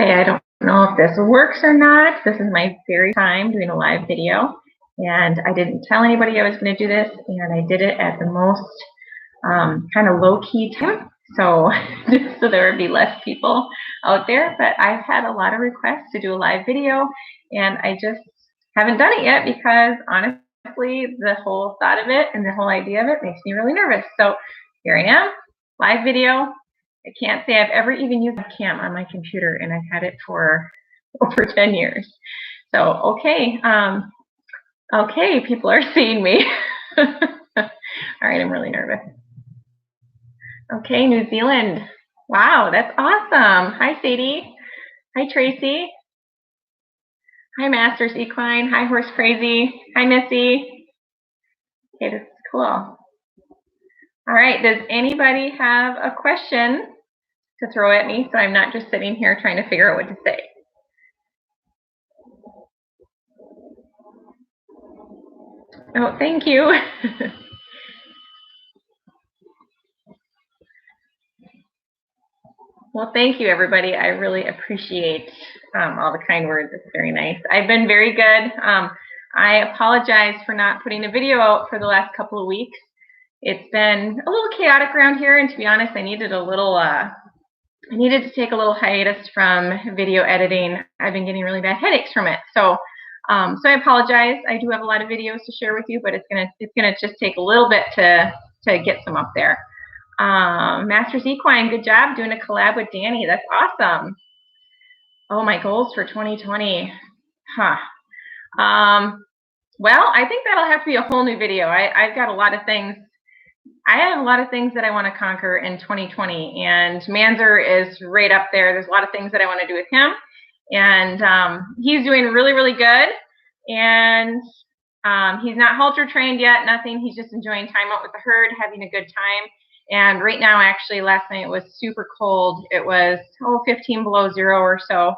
Okay, I don't know if this works or not. This is my very time doing a live video, and I didn't tell anybody I was going to do this, and I did it at the most kind of low-key time, so just so there would be less people out there. But I've had a lot of requests to do a live video, and I just haven't done it yet because honestly, the whole thought of it and the whole idea of it makes me really nervous. So here I am, live video. I can't say I've ever even used a cam on my computer, and I've had it for over 10 years. So, okay, okay, people are seeing me. All right, I'm really nervous. Okay, New Zealand. Wow, that's awesome. Hi, Sadie. Hi, Tracy. Hi, Masters Equine. Hi, Horse Crazy. Hi, Missy. Okay, this is cool. All right, does anybody have a question to throw at me so I'm not just sitting here trying to figure out what to say? Oh, thank you. Well, thank you, everybody. I really appreciate all the kind words. It's very nice. I've been very good. I apologize for not putting a video out for the last couple of weeks. It's been a little chaotic around here, and to be honest, I needed a little, I needed to take a little hiatus from video editing. I've been getting really bad headaches from it. So I apologize. I do have a lot of videos to share with you, but it's gonna just take a little bit to get some up there. Masters Equine, good job doing a collab with Danny. That's awesome. Oh, my goals for 2020. Huh. Well, I think that'll have to be a whole new video. I've got a lot of things. I have a lot of things that I want to conquer in 2020, and Manzer is right up there. There's a lot of things that I want to do with him, and he's doing really, really good, and he's not halter trained yet, nothing. He's just enjoying time out with the herd, having a good time. And right now, actually, last night it was super cold. It was 15 below zero or so,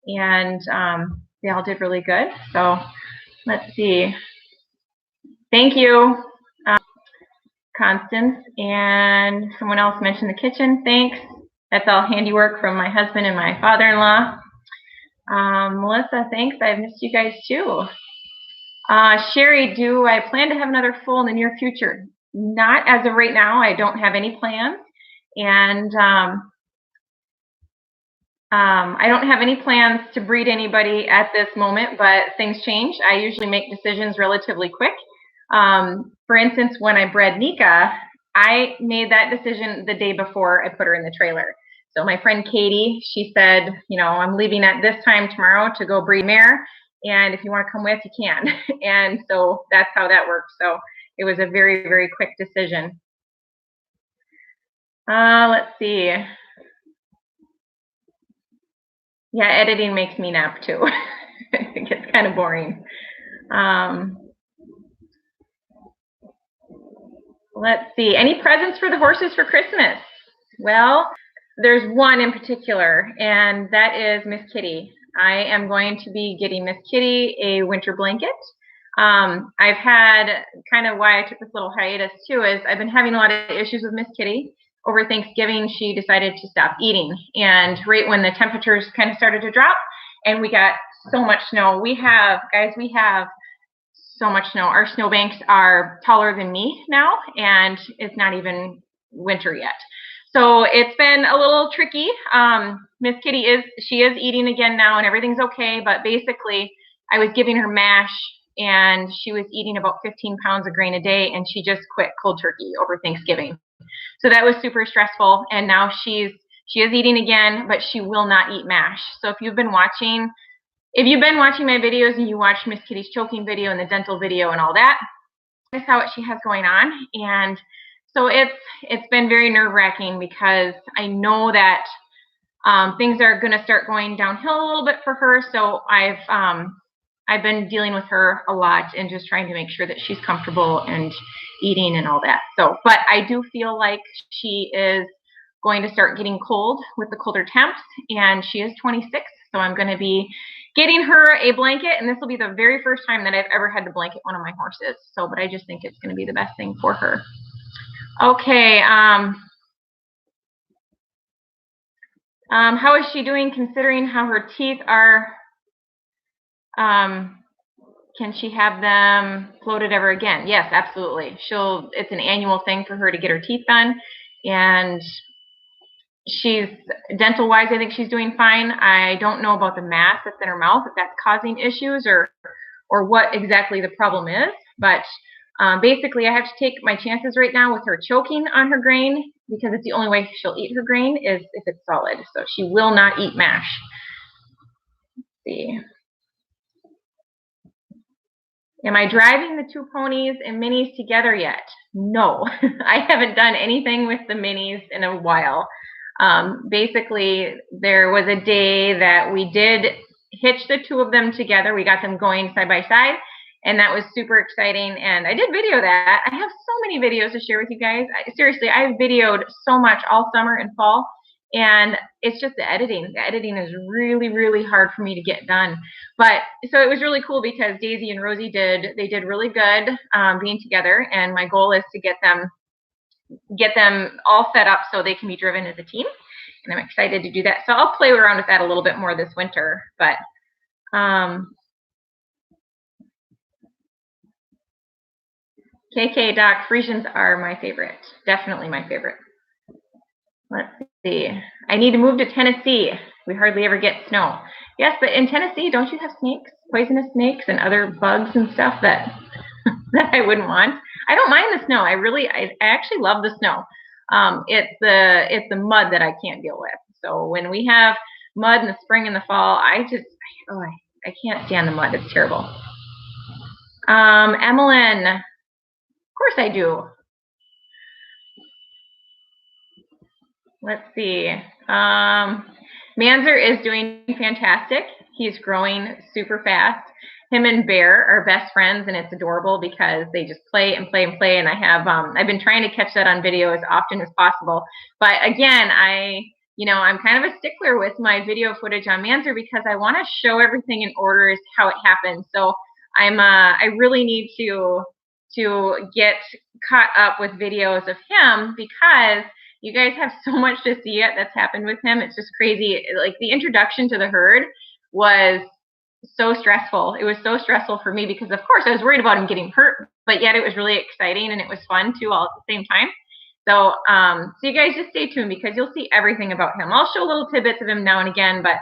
and they all did really good. So let's see. Thank you, Constance. And someone else mentioned the kitchen. Thanks. That's all handiwork from my husband and my father-in-law. Melissa, thanks. I've missed you guys too. Sherry, do I plan to have another foal in the near future? Not as of right now. I don't have any plans, and I don't have any plans to breed anybody at this moment, but things change. I usually make decisions relatively quick. For instance, when I bred Nica, I made that decision the day before I put her in the trailer. So my friend Katie, she said, you know, I'm leaving at this time tomorrow to go breed mare, and if you want to come with, you can. And so that's how that worked. So it was a very, very quick decision. Let's see. Yeah, editing makes me nap too. It gets kind of boring. Let's see. Any presents for the horses for Christmas? Well, there's one in particular, and that is Miss Kitty. I am going to be getting Miss Kitty a winter blanket. I've had kind of why I took this little hiatus too is I've been having a lot of issues with Miss Kitty. Over Thanksgiving, she decided to stop eating, and right when the temperatures kind of started to drop and we got so much snow, we have so much snow. Our snowbanks are taller than me now, and it's not even winter yet. So it's been a little tricky. Miss Kitty is eating again now, and everything's okay, but basically I was giving her mash, and she was eating about 15 pounds of grain a day, and she just quit cold turkey over Thanksgiving. So that was super stressful, and now she is eating again, but she will not eat mash. So if you've been watching my videos and you watched Miss Kitty's choking video and the dental video and all that, that's how what she has going on. And so it's been very nerve-wracking because I know that things are going to start going downhill a little bit for her. So I've been dealing with her a lot and just trying to make sure that she's comfortable and eating and all that. So, but I do feel like she is going to start getting cold with the colder temps, and she is 26. So I'm going to be getting her a blanket, and this will be the very first time that I've ever had to blanket one of my horses. So, but I just think it's going to be the best thing for her. Okay. How is she doing considering how her teeth are? Can she have them floated ever again? Yes, absolutely. It's an annual thing for her to get her teeth done, and she's dental wise, I think she's doing fine. I don't know about the mass that's in her mouth, if that's causing issues or what exactly the problem is, but basically I have to take my chances right now with her choking on her grain, because it's the only way she'll eat her grain is if it's solid. So she will not eat mash. Let's see. Am I driving the two ponies and minis together yet? No, I haven't done anything with the minis in a while. Basically, there was a day that we did hitch the two of them together. We got them going side by side, and that was super exciting. And I did video that. I have so many videos to share with you guys. Seriously, I've videoed so much all summer and fall, and it's just the editing. The editing is really, really hard for me to get done. But so it was really cool because Daisy and Rosie did really good being together, and my goal is to get them all set up so they can be driven as a team, and I'm excited to do that. So I'll play around with that a little bit more this winter. But KK Doc, Frisians are my favorite, definitely my favorite. Let's see. I need to move to Tennessee. We hardly ever get snow. Yes, but in Tennessee, don't you have snakes, poisonous snakes, and other bugs and stuff that that I wouldn't want? I don't mind the snow. I actually love the snow. It's the mud that I can't deal with. So when we have mud in the spring and the fall, I can't stand the mud. It's terrible. Emmeline, of course I do. Let's see. Manzer is doing fantastic. He's growing super fast. Him and Bear are best friends, and it's adorable because they just play and play and play. And I've been trying to catch that on video as often as possible. But again, I'm kind of a stickler with my video footage on Manzer because I want to show everything in order as how it happens. So I really need to get caught up with videos of him because you guys have so much to see yet that's happened with him. It's just crazy. Like the introduction to the herd was so stressful. It was so stressful for me because of course I was worried about him getting hurt, but yet it was really exciting and it was fun too all at the same time. So, so you guys just stay tuned because you'll see everything about him. I'll show little tidbits of him now and again, but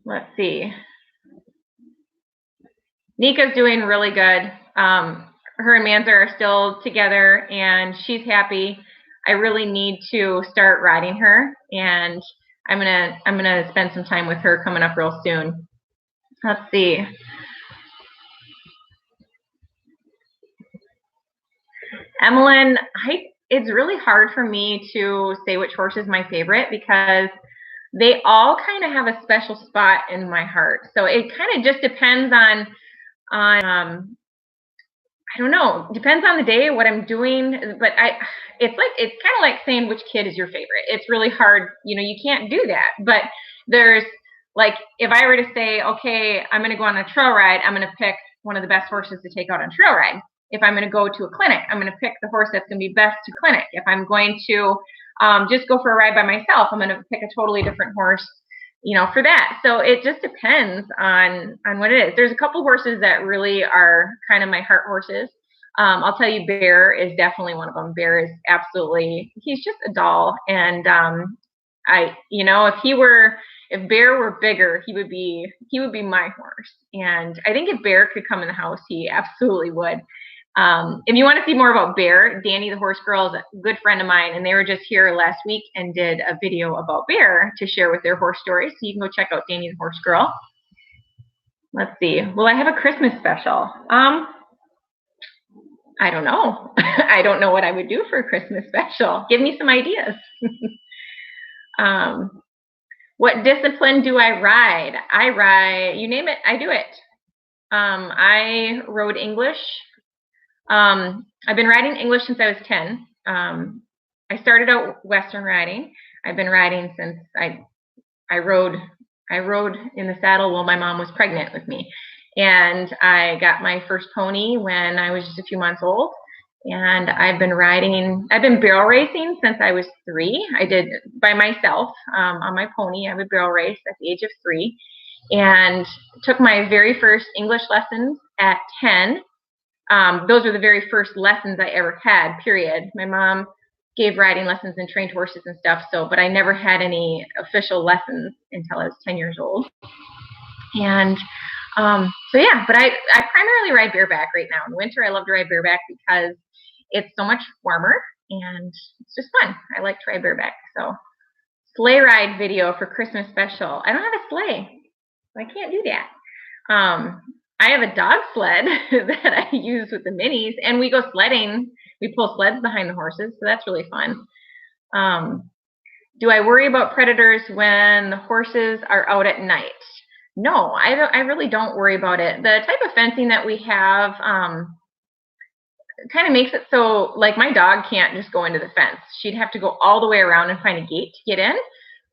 let's see. Nica's doing really good. Her and Manzer are still together and she's happy. I really need to start riding her, and I'm gonna spend some time with her coming up real soon. Let's see. Emmeline, it's really hard for me to say which horse is my favorite because they all kind of have a special spot in my heart. So it kind of just depends on I don't know. Depends on the day, what I'm doing. But it's kind of like saying which kid is your favorite. It's really hard. You can't do that. But there's like, if I were to say, okay, I'm going to go on a trail ride, I'm going to pick one of the best horses to take out on trail ride. If I'm going to go to a clinic, I'm going to pick the horse that's going to be best to clinic. If I'm going to just go for a ride by myself, I'm going to pick a totally different horse, for that. So it just depends on what it is. There's a couple horses that really are kind of my heart horses. I'll tell you, Bear is definitely one of them. Bear is he's just a doll. And if Bear were bigger, he would be my horse. And I think if Bear could come in the house, he absolutely would. If you want to see more about Bear, Danny the horse girl is a good friend of mine, and they were just here last week and did a video about Bear to share with their horse stories. So you can go check out Danny the horse girl. Let's see. Will I have a Christmas special? I don't know. I don't know what I would do for a Christmas special. Give me some ideas. What discipline do I ride? I ride, you name it, I do it. I rode English. I've been riding English since I was 10. I started out Western riding. I've been riding since I rode in the saddle while my mom was pregnant with me. And I got my first pony when I was just a few months old. And I've been barrel racing since I was 3. I did by myself on my pony. I would barrel race at the age of 3, and took my very first English lessons at 10. Those were the very first lessons I ever had, period. My mom gave riding lessons and trained horses and stuff, but I never had any official lessons until I was 10 years old. And so yeah, but I primarily ride bareback right now. In the winter, I love to ride bareback because it's so much warmer and it's just fun. I like to ride bareback. So sleigh ride video for Christmas special. I don't have a sleigh, so I can't do that. I have a dog sled that I use with the minis, and we go sledding. We pull sleds behind the horses, so that's really fun. Do I worry about predators when the horses are out at night? No, I really don't worry about it. The type of fencing that we have kind of makes it so, like, my dog can't just go into the fence. She'd have to go all the way around and find a gate to get in.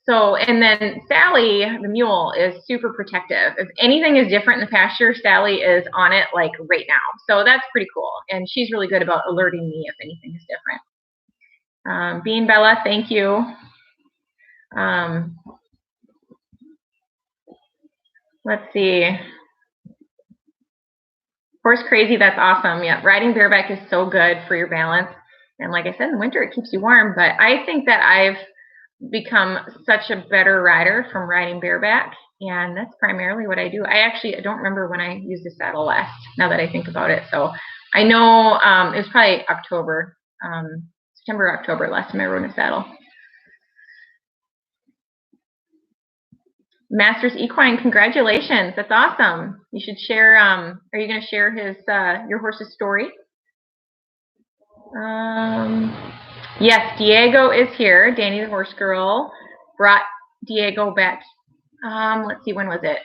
So, and then Sally, the mule, is super protective. If anything is different in the pasture, Sally is on it, like, right now. So that's pretty cool. And she's really good about alerting me if anything is different. Bean Bella, thank you. Let's see. Horse crazy, that's awesome. Yeah, riding bareback is so good for your balance. And like I said, in the winter, it keeps you warm. But I think that I've become such a better rider from riding bareback, and that's primarily what I do. I don't remember when I used a saddle last, now that I think about it. So I know it was probably October, September, October last time I rode a saddle. Masters Equine, congratulations. That's awesome. You should share, are you going to share your horse's story? Yes, Diego is here. Danny the horse girl brought Diego back. Let's see, when was it?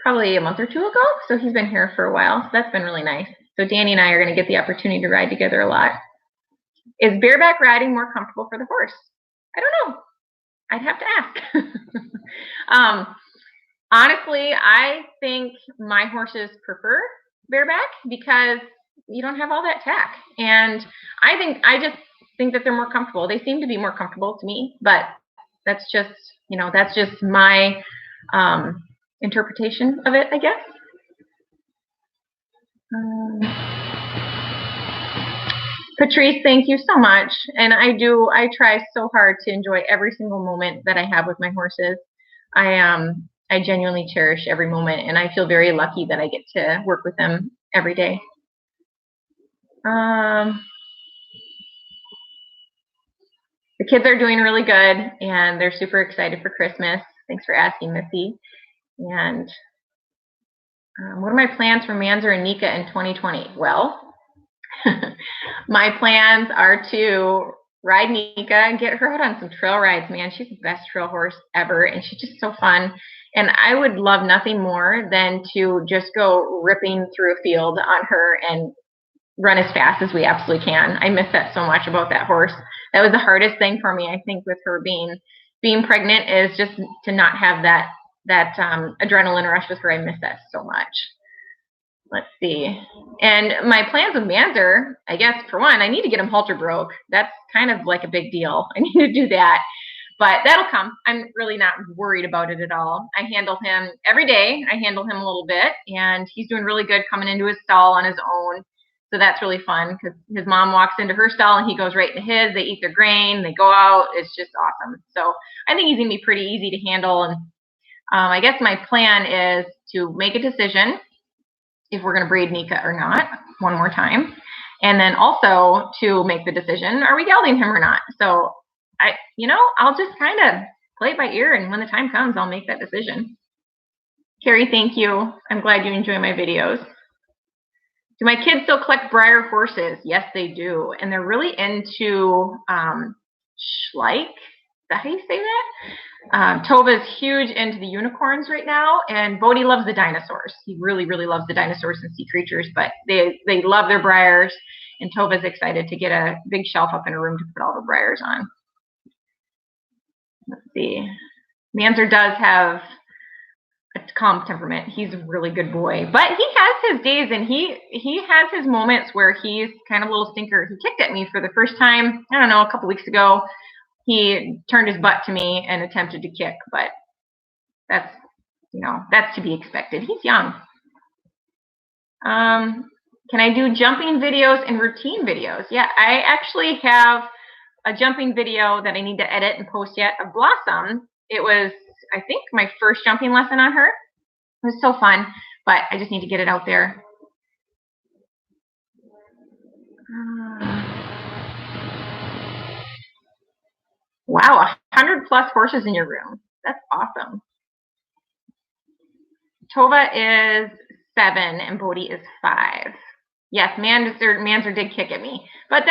Probably a month or 2 ago. So he's been here for a while. So that's been really nice. So Danny and I are going to get the opportunity to ride together a lot. Is bareback riding more comfortable for the horse? I don't know. I'd have to ask. Honestly, I think my horses prefer bareback because you don't have all that tack. And I just think that they're more comfortable. They seem to be more comfortable to me, but that's just, that's just my interpretation of it, I guess. Patrice, thank you so much. And I try so hard to enjoy every single moment that I have with my horses. I genuinely cherish every moment, and I feel very lucky that I get to work with them every day. The kids are doing really good, and they're super excited for Christmas. Thanks for asking, Missy. And what are my plans for Mandarin and Nica in 2020? Well, my plans are to ride Nica and get her out on some trail rides, man. She's the best trail horse ever, and she's just so fun. And I would love nothing more than to just go ripping through a field on her and run as fast as we absolutely can. I miss that so much about that horse. That was the hardest thing for me, I think, with her being pregnant, is just to not have that adrenaline rush with her. I miss that so much. Let's see. And my plans with Mandarin, I guess, for one, I need to get him halter broke. That's kind of like a big deal. I need to do that. But that'll come. I'm really not worried about it at all. I handle him every day. I handle him a little bit, and he's doing really good coming into his stall on his own. So that's really fun because his mom walks into her stall and he goes right into his. They eat their grain. They go out. It's just awesome. So I think he's going to be pretty easy to handle. And I guess my plan is to make a decision if we're going to breed Nica or not one more time. And then also to make the decision, are we gelding him or not? So I'll just kind of play it by ear, and when the time comes, I'll make that decision. Carrie, thank you. I'm glad you enjoy my videos. Do my kids still collect Breyer horses? Yes, they do. And they're really into Schleich. Is that how you say that? Tova's huge into the unicorns right now, and Bodie loves the dinosaurs. He really, really loves the dinosaurs and sea creatures, but they love their Breyers, and Tova's excited to get a big shelf up in her room to put all the Breyers on. Let's see. Manzer does have a calm temperament. He's a really good boy, but he has his days, and he has his moments where he's kind of a little stinker. He kicked at me for the first time, I don't know, a couple weeks ago. He turned his butt to me and attempted to kick, but that's, you know, that's to be expected. He's young. Can I do jumping videos and routine videos? Yeah, I actually have a jumping video that I need to edit and post yet of Blossom. It was, I think, my first jumping lesson on her. It was so fun, but I just need to get it out there. Wow, 100+ horses in your room. That's awesome. Tova is 7 and Bodhi is 5. Yes, Manzer did kick at me, but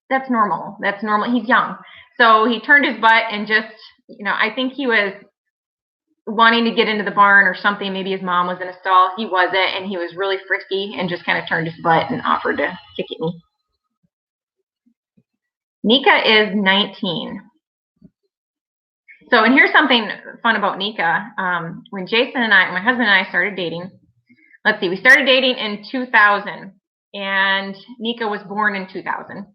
that's normal. That's normal. He's young. So he turned his butt and just, you know, I think he was wanting to get into the barn or something. Maybe his mom was in a stall. He wasn't, and he was really frisky and just kind of turned his butt and offered to kick at me. Nica is 19. So, and here's something fun about Nica. When Jason and I, my husband and I started dating, let's see, we started dating in 2000, and Nica was born in 2000.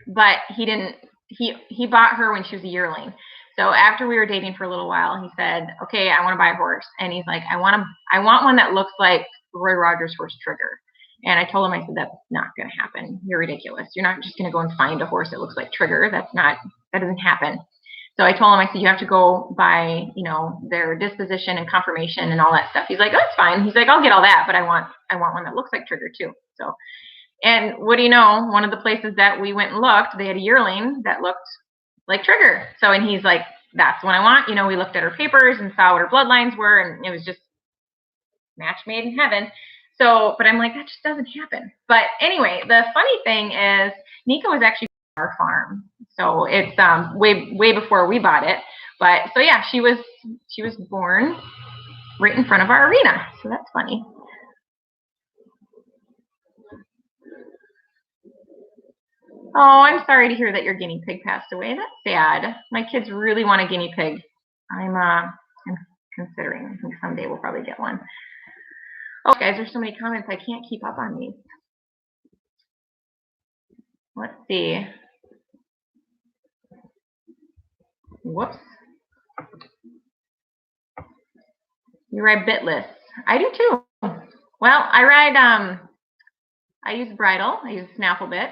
But he bought her when she was a yearling. So after we were dating for a little while, he said, okay, I want to buy a horse. And he's like, I want one that looks like Roy Rogers' horse Trigger. And I told him, I said, that's not going to happen. You're ridiculous. You're not just going to go and find a horse that looks like Trigger. That doesn't happen. So I told him, I said, you have to go by, you know, their disposition and conformation and all that stuff. He's like, oh, that's fine. He's like, I'll get all that, but I want one that looks like Trigger too. So, and what do you know, one of the places that we went and looked, they had a yearling that looked like Trigger. So, and he's like, that's what I want. You know, we looked at her papers and saw what her bloodlines were, and it was just match made in heaven. So, but I'm like, that just doesn't happen. But anyway, the funny thing is, Nica was actually our farm. So it's way before we bought it. But so yeah, she was born right in front of our arena. So that's funny. Oh, I'm sorry to hear that your guinea pig passed away. That's sad. My kids really want a guinea pig. I'm considering. I think someday we'll probably get one. Oh, guys, there's so many comments. I can't keep up on these. Let's see. Whoops. You ride bitless. I do too. Well, I ride, I use bridle. I use a snaffle bit.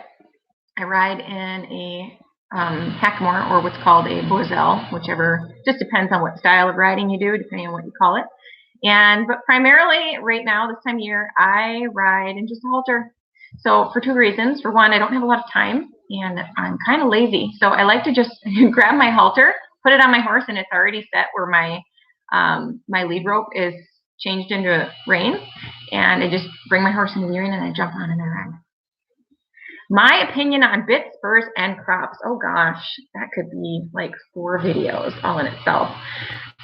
I ride in a hackamore, or what's called a boselle, whichever, just depends on what style of riding you do, depending on what you call it. But primarily right now, this time of year, I ride in just a halter. So for 2 reasons. For one, I don't have a lot of time, and I'm kind of lazy. So I like to just grab my halter, put it on my horse, and it's already set where my my lead rope is changed into reins, and I just bring my horse into the arena and I jump on and I ride. My opinion on bits, spurs, and crops. Oh gosh, that could be like 4 videos all in itself.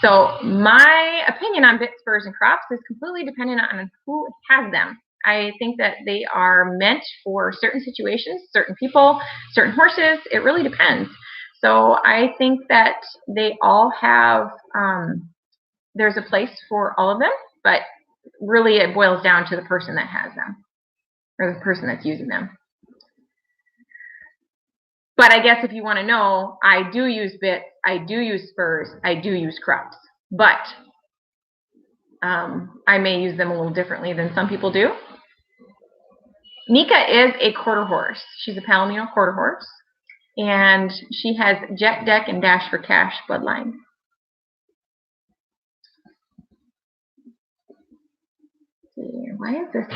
So my opinion on bits, spurs, and crops is completely dependent on who has them. I think that they are meant for certain situations, certain people, certain horses. It really depends. So I think that they all have, there's a place for all of them, but really it boils down to the person that has them, or the person that's using them. But I guess if you want to know, I do use bits, I do use spurs, I do use crops, but I may use them a little differently than some people do. Nica is a quarter horse. She's a Palomino quarter horse, and she has Jet Deck and Dash for Cash bloodline. Why is this?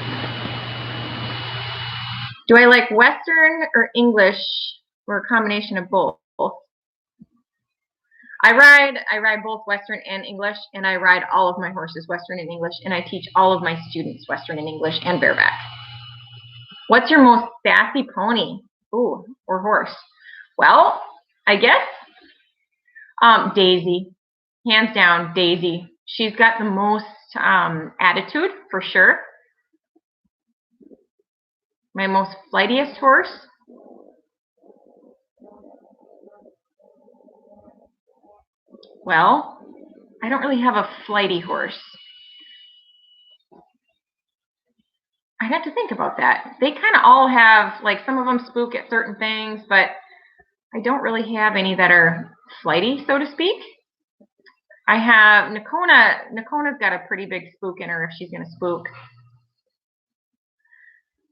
Do I like Western or English, or a combination of both? I ride both Western and English, and I ride all of my horses Western and English, and I teach all of my students Western and English and bareback. What's your most sassy pony? Ooh, or horse? Well, I guess Daisy. Hands down, Daisy. She's got the most attitude, for sure. My most flightiest horse? Well, I don't really have a flighty horse. I'd have to think about that. They kind of all have, like, some of them spook at certain things, but I don't really have any that are flighty, so to speak. I have Nicona. Nicona's got a pretty big spook in her if she's going to spook.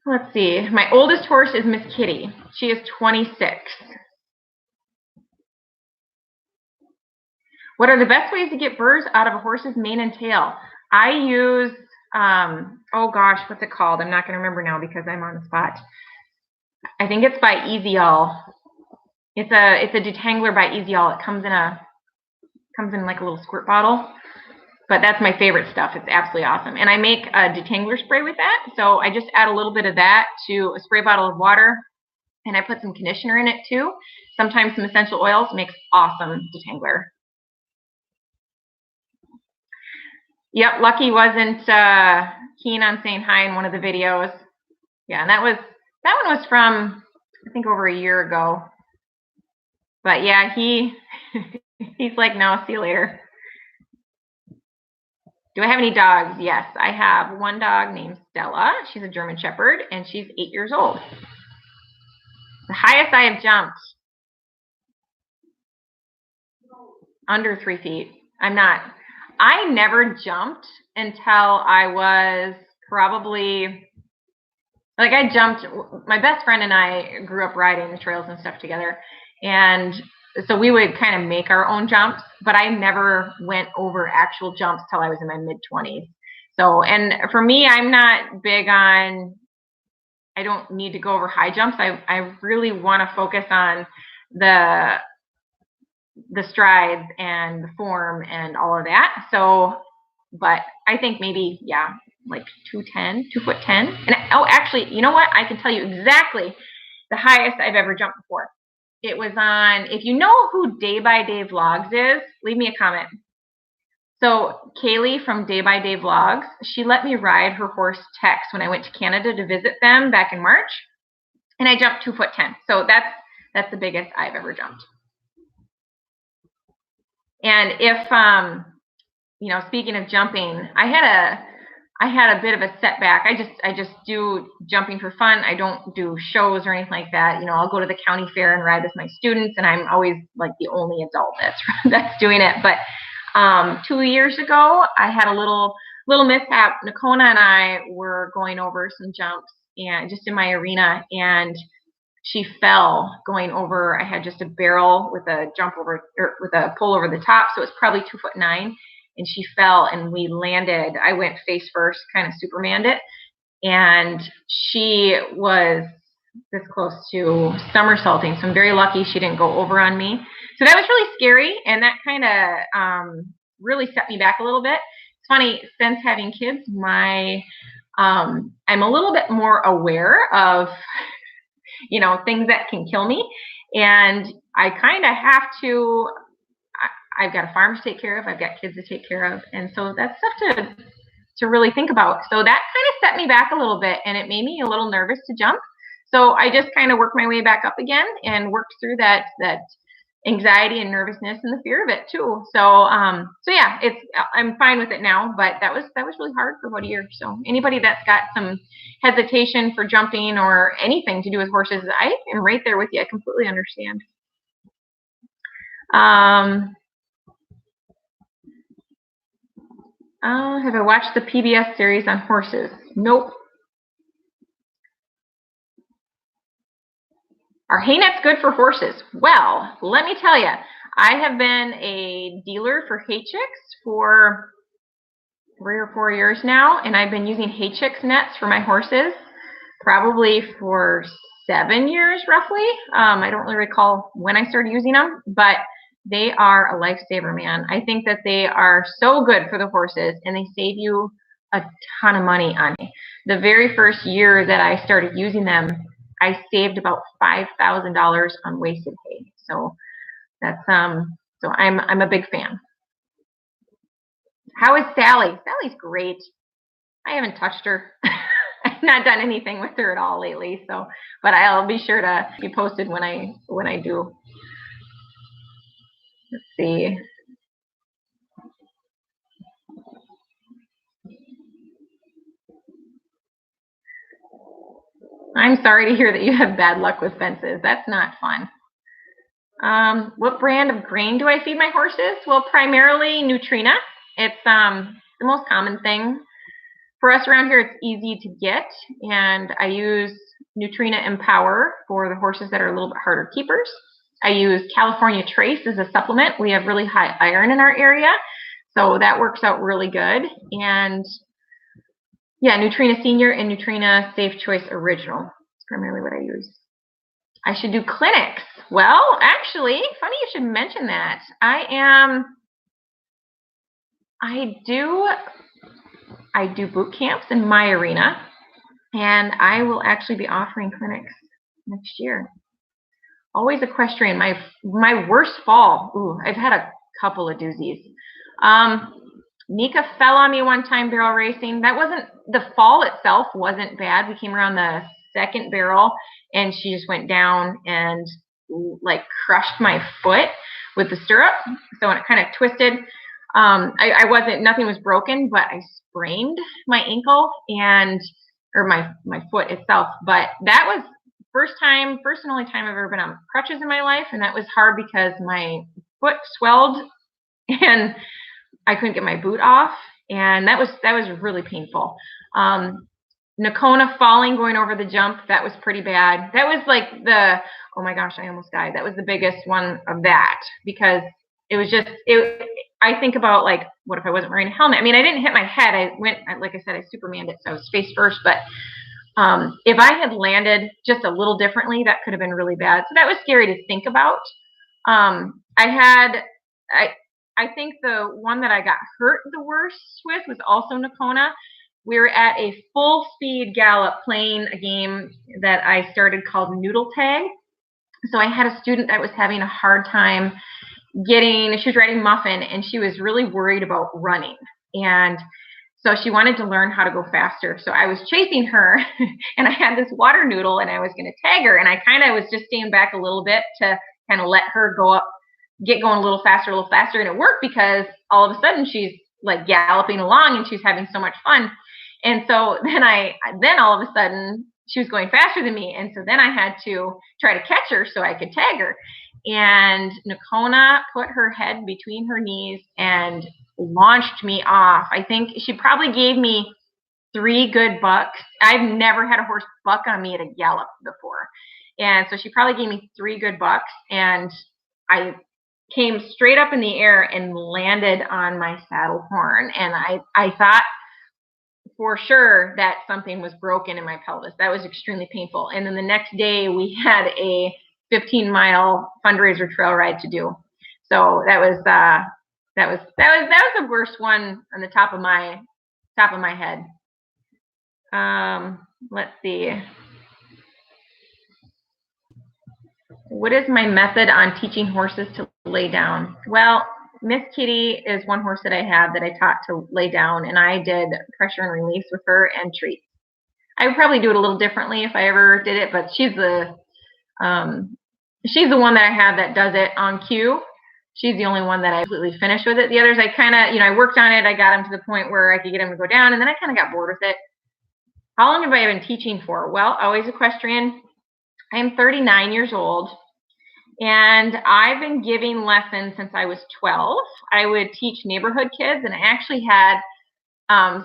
Let's see. My oldest horse is Miss Kitty. She is 26. What are the best ways to get burrs out of a horse's mane and tail? I use, oh gosh, what's it called? I'm not going to remember now because I'm on the spot. I think it's by Easy All. It's a detangler by Easy All. It comes in like a little squirt bottle. But that's my favorite stuff. It's absolutely awesome. And I make a detangler spray with that. So I just add a little bit of that to a spray bottle of water. And I put some conditioner in it too. Sometimes some essential oils. Makes awesome detangler. Yep, Lucky wasn't keen on saying hi in one of the videos. Yeah, and that one was from, I think, over a year ago. But yeah, he's like, no, see you later. Do I have any dogs? Yes, I have one dog named Stella. She's a German Shepherd, and she's 8 years old. The highest I have jumped, under 3 feet. I never jumped until I was probably, like, I jumped, my best friend and I grew up riding the trails and stuff together, and so we would kind of make our own jumps, but I never went over actual jumps till I was in my mid-20s. So, and for me, I'm not big on, I don't need to go over high jumps. I really want to focus on the strides and the form and all of that. So, but I think maybe, yeah, like 2'10". And oh, actually, you know what? I can tell you exactly the highest I've ever jumped before. It was on, if you know who Day by Day Vlogs is, leave me a comment. So Kaylee from Day by Day Vlogs, she let me ride her horse Tex when I went to Canada to visit them back in March, and I jumped 2'10". So that's the biggest I've ever jumped. And if you know, speaking of jumping, I had a bit of a setback. I just do jumping for fun. I don't do shows or anything like that. You know, I'll go to the county fair and ride with my students, and I'm always like the only adult that's doing it. But 2 years ago, I had a little mishap. Nicona and I were going over some jumps and just in my arena, and she fell going over. I had just a barrel with a jump over, or with a pull over the top, so it's probably 2'9". And she fell, and we landed. I went face first, kind of Supermaned it, and she was this close to somersaulting. So I'm very lucky she didn't go over on me. So that was really scary, and that kind of really set me back a little bit. It's funny, since having kids, I'm a little bit more aware of, you know, things that can kill me, and I kind of have to. I've got a farm to take care of. I've got kids to take care of. And so that's stuff to really think about. So that kind of set me back a little bit, and it made me a little nervous to jump. So I just kind of worked my way back up again and worked through that anxiety and nervousness and the fear of it too. So yeah, I'm fine with it now, but that was really hard for about a year. So anybody that's got some hesitation for jumping or anything to do with horses, I am right there with you. I completely understand. Have I watched the PBS series on horses? Nope. Are hay nets good for horses? Well, let me tell you, I have been a dealer for hay chicks for 3 or 4 years now, and I've been using hay chicks nets for my horses probably for 7 years roughly. I don't really recall when I started using them, but they are a lifesaver, man. I think that they are so good for the horses, and they save you a ton of money on it. The very first year that I started using them, I saved about $5,000 on wasted hay. So that's so I'm a big fan. How is Sally? Sally's great. I haven't touched her. I've not done anything with her at all lately. So, but I'll be sure to be posted when I do. Let's see. I'm sorry to hear that you have bad luck with fences. That's not fun. What brand of grain do I feed my horses? Well, primarily Nutrina. It's the most common thing. For us around here, it's easy to get, and I use Nutrina Empower for the horses that are a little bit harder keepers. I use California Trace as a supplement. We have really high iron in our area, so that works out really good. And yeah, Nutrina Senior and Nutrina Safe Choice Original. That's primarily what I use. I should do clinics. Well, actually, funny you should mention that. I do boot camps in my arena, and I will actually be offering clinics next year. Always equestrian. My worst fall. Ooh, I've had a couple of doozies. Nica fell on me one time barrel racing. The fall itself wasn't bad. We came around the second barrel, and she just went down and like crushed my foot with the stirrup. So when it kind of twisted, nothing was broken, but I sprained my ankle or my foot itself. But that was first and only time I've ever been on crutches in my life, and that was hard because my foot swelled and I couldn't get my boot off, and that was really painful. Nocona falling going over the jump, that was pretty bad. That was like oh my gosh, I almost died. That was the biggest one of that, because it was just I think about, like, what if I wasn't wearing a helmet? I mean, I didn't hit my head. Like I said, I Supermaned it, so I was face first. But if I had landed just a little differently, that could have been really bad. So that was scary to think about. I think the one that I got hurt the worst with was also Nocona. We were at a full speed gallop playing a game that I started called Noodle Tag. So I had a student that was having a hard time she was riding Muffin, and she was really worried about running. And so she wanted to learn how to go faster. So I was chasing her, and I had this water noodle, and I was going to tag her. And I kind of was just staying back a little bit to kind of let her get going a little faster. And it worked, because all of a sudden she's like galloping along, and she's having so much fun. And so then all of a sudden she was going faster than me. And so then I had to try to catch her so I could tag her. And Nocona put her head between her knees and launched me off. I think she probably gave me 3 good bucks. I've never had a horse buck on me at a gallop before. And so she probably gave me 3 good bucks, and I came straight up in the air and landed on my saddle horn. And I thought for sure that something was broken in my pelvis. That was extremely painful. And then the next day we had a 15-mile fundraiser trail ride to do. So that was the worst one on the top of my head. Let's see. What is my method on teaching horses to lay down? Well, Miss Kitty is one horse that I have that I taught to lay down, and I did pressure and release with her and treats. I would probably do it a little differently if I ever did it, but she's the one that I have that does it on cue. She's the only one that I completely finished with it. The others, I kind of, I worked on it. I got them to the point where I could get them to go down, and then I kind of got bored with it. How long have I been teaching for? Well, always equestrian. I am 39 years old, and I've been giving lessons since I was 12. I would teach neighborhood kids, and I actually had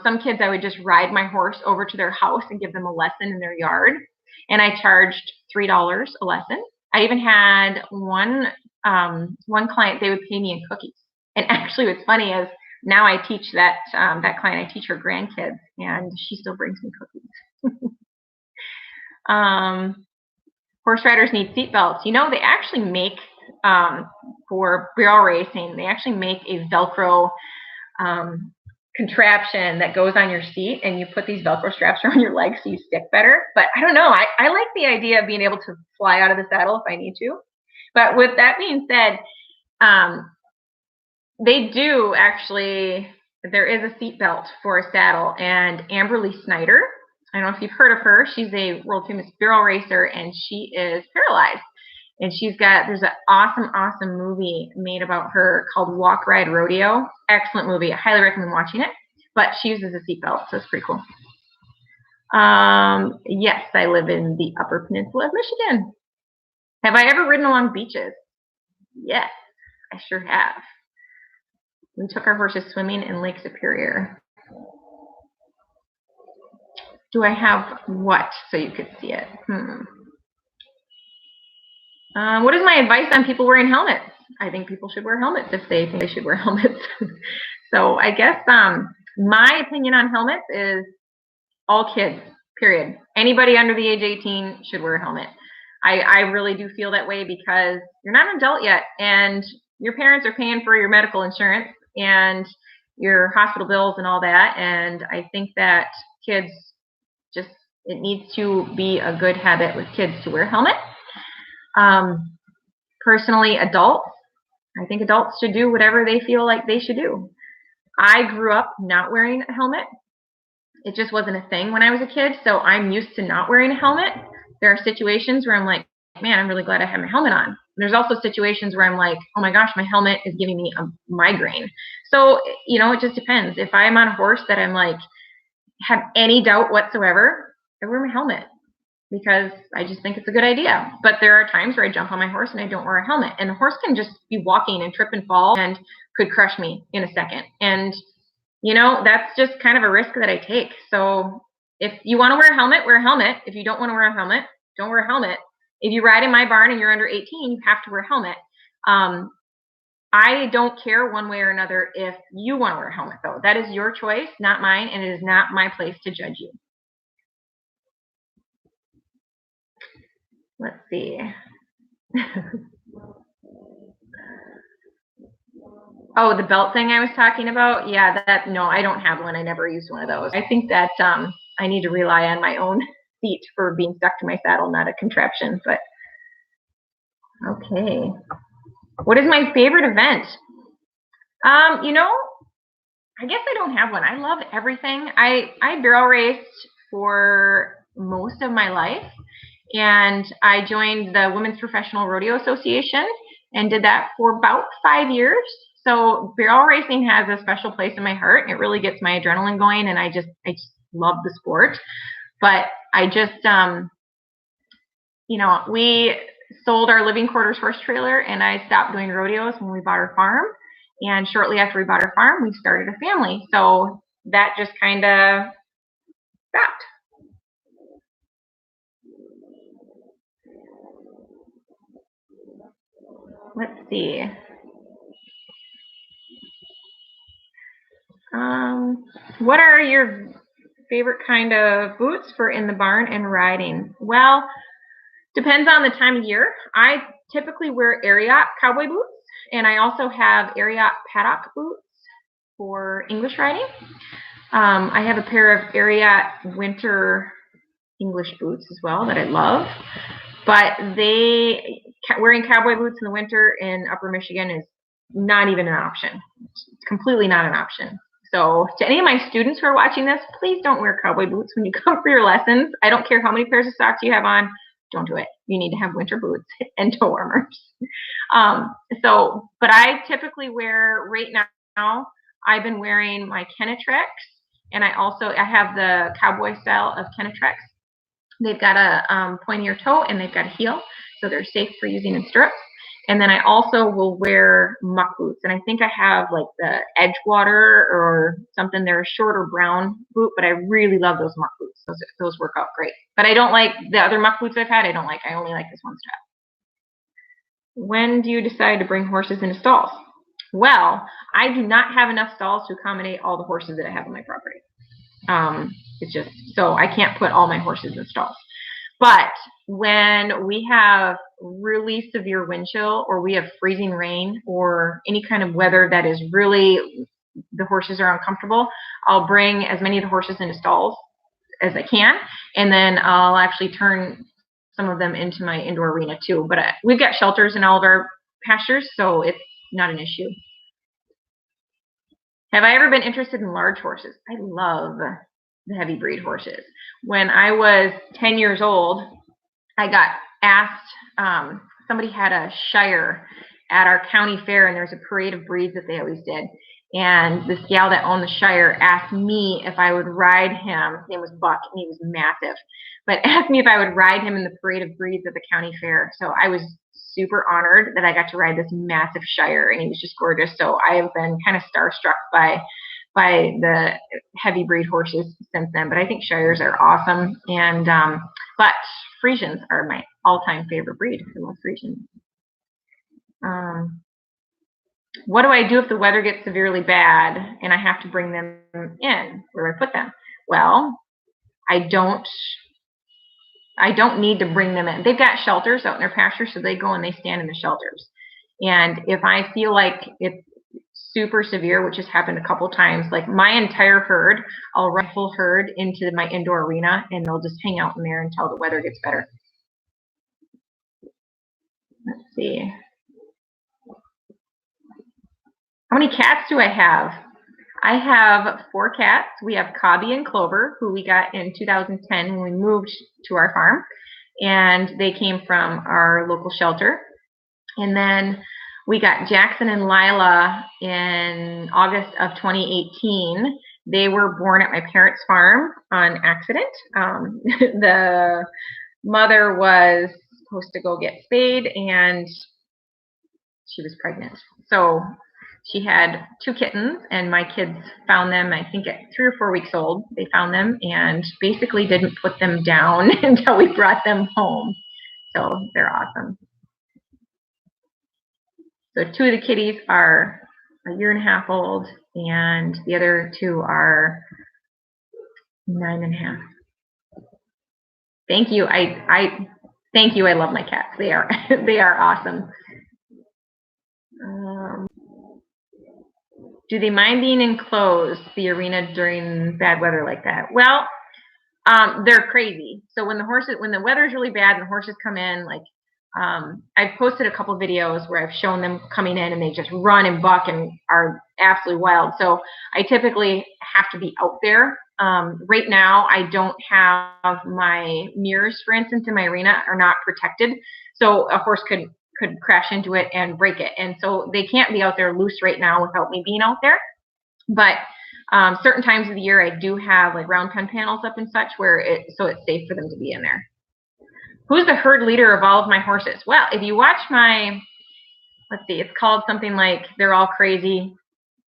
some kids I would just ride my horse over to their house and give them a lesson in their yard, and I charged $3 a lesson. I even had one client, they would pay me in cookies. And actually what's funny is now I teach that client, I teach her grandkids, and she still brings me cookies. Horse riders need seatbelts. They actually make, for barrel racing, they actually make a Velcro contraption that goes on your seat, and you put these Velcro straps around your legs so you stick better. But I don't know. I like the idea of being able to fly out of the saddle if I need to. But with that being said, they do actually, there is a seatbelt for a saddle, and Amberly Snyder, I don't know if you've heard of her. She's a world famous barrel racer, and she is paralyzed. And there's an awesome movie made about her called Walk, Ride, Rodeo. Excellent movie. I highly recommend watching it. But she uses a seatbelt, so it's pretty cool. Yes, I live in the Upper Peninsula of Michigan. Have I ever ridden along beaches? Yes, I sure have. We took our horses swimming in Lake Superior. Do I have what so you could see it? What is my advice on people wearing helmets? I think people should wear helmets if they think they should wear helmets. So I guess my opinion on helmets is all kids, period. Anybody under the age 18 should wear a helmet. I really do feel that way because you're not an adult yet, and your parents are paying for your medical insurance and your hospital bills and all that. And I think that kids just, it needs to be a good habit with kids to wear a helmet. Personally, adults, I think adults should do whatever they feel like they should do. I grew up not wearing a helmet. It just wasn't a thing when I was a kid, so I'm used to not wearing a helmet. There are situations where I'm like, man, I'm really glad I have my helmet on. There's also situations where I'm like, oh my gosh, my helmet is giving me a migraine. So, you know, it just depends. If I'm on a horse that I'm like, have any doubt whatsoever, I wear my helmet because I just think it's a good idea. But there are times where I jump on my horse and I don't wear a helmet. And the horse can just be walking and trip and fall and could crush me in a second. And, you know, that's just kind of a risk that I take. So if you want to wear a helmet, wear a helmet. If you don't want to wear a helmet, don't wear a helmet. If you ride in my barn and you're under 18, you have to wear a helmet. I don't care one way or another if you want to wear a helmet, though. That is your choice, not mine, and it is not my place to judge you. Let's see. Oh, the belt thing I was talking about? Yeah, no, I don't have one. I never used one of those. I think that I need to rely on my own feet for being stuck to my saddle, not a contraption. But okay. What is my favorite event? You know, I guess I don't have one. I love everything. I barrel raced for most of my life, and I joined the Women's Professional Rodeo Association and did that for about 5 years. So barrel racing has a special place in my heart. It really gets my adrenaline going, and I just love the sport. But I just, you know, we sold our living quarters horse trailer, and I stopped doing rodeos when we bought our farm. And shortly after we bought our farm, we started a family. So that just kind of stopped. Let's see. What are your favorite kind of boots for in the barn and riding? Well, depends on the time of year. I typically wear Ariat cowboy boots, and I also have Ariat paddock boots for English riding. I have a pair of Ariat winter English boots as well that I love. But wearing cowboy boots in the winter in Upper Michigan is not even an option. It's completely not an option. So to any of my students who are watching this, please don't wear cowboy boots when you come for your lessons. I don't care how many pairs of socks you have on. Don't do it. You need to have winter boots and toe warmers. But I typically wear, right now, I've been wearing my Kenetrex, and I have the cowboy style of Kenetrex. They've got a pointier toe and they've got a heel, so they're safe for using in stirrups. And then I also will wear muck boots, and I think I have like the Edgewater or something. They're a shorter brown boot, but I really love those muck boots. Those work out great. But I don't like the other muck boots I've had. I only like this one strap. When do you decide to bring horses into stalls? Well, I do not have enough stalls to accommodate all the horses that I have on my property. It's just, so I can't put all my horses in stalls. But when we have really severe wind chill, or we have freezing rain, or any kind of weather that is really, the horses are uncomfortable, I'll bring as many of the horses into stalls as I can, and then I'll actually turn some of them into my indoor arena too. But we've got shelters in all of our pastures, so it's not an issue. Have I ever been interested in large horses? I love the heavy breed horses. When I was 10 years old, I got asked, somebody had a shire at our county fair, and there's a parade of breeds that they always did. And this gal that owned the Shire asked me if I would ride him. His name was Buck, and he was massive. But asked me if I would ride him in the parade of breeds at the county fair. So I was super honored that I got to ride this massive Shire, and he was just gorgeous. So I have been kind of starstruck by the heavy breed horses since then. But I think Shires are awesome. And but Friesians are my all-time favorite breed. I love Friesians. What do I do if the weather gets severely bad and I have to bring them in? Where do I put them? Well, I don't need to bring them in. They've got shelters out in their pasture, so they go and they stand in the shelters. And if I feel like it's super severe, which has happened a couple times, like my entire herd, I'll run full herd into my indoor arena, and they'll just hang out in there until the weather gets better. Let's see. How many cats do I have? I have 4 cats. We have Cobby and Clover, who we got in 2010 when we moved to our farm. And they came from our local shelter. And then we got Jackson and Lila in August of 2018. They were born at my parents' farm on accident. The mother was supposed to go get spayed, and she was pregnant. So she had 2 kittens, and my kids found them, I think at 3 or 4 weeks old. They found them and basically didn't put them down until we brought them home. So they're awesome. So 2 of the kitties are a 1.5 years old, and the other 2 are 9.5. Thank you. Thank you. I love my cats. They are awesome. Do they mind being enclosed, the arena, during bad weather like that? Well, they're crazy. So when the weather's really bad and the horses come in, like I've posted a couple videos where I've shown them coming in and they just run and buck and are absolutely wild. So I typically have to be out there. Right now, I don't have my mirrors, for instance, in my arena are not protected. So a horse could crash into it and break it. And so they can't be out there loose right now without me being out there. But certain times of the year, I do have like round pen panels up and such so it's safe for them to be in there. Who's the herd leader of all of my horses? Well, if you watch my, let's see, it's called something like They're All Crazy,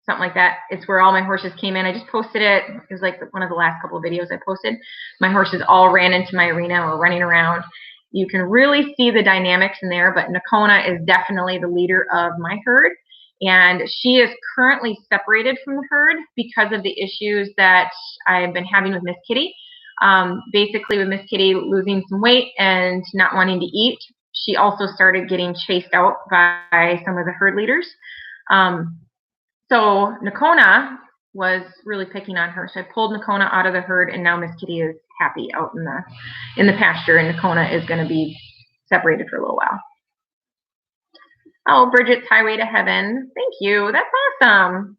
something like that. It's where all my horses came in. I just posted it. It was like one of the last couple of videos I posted. My horses all ran into my arena or running around. You can really see the dynamics in there, but Nicona is definitely the leader of my herd. And she is currently separated from the herd because of the issues that I've been having with Miss Kitty. Basically with Miss Kitty losing some weight and not wanting to eat, she also started getting chased out by some of the herd leaders. So Nicona was really picking on her. So I pulled Nicona out of the herd, and now Miss Kitty is happy out in the pasture, and Nicona is going to be separated for a little while. Oh, Bridget's Highway to Heaven. Thank you. That's awesome.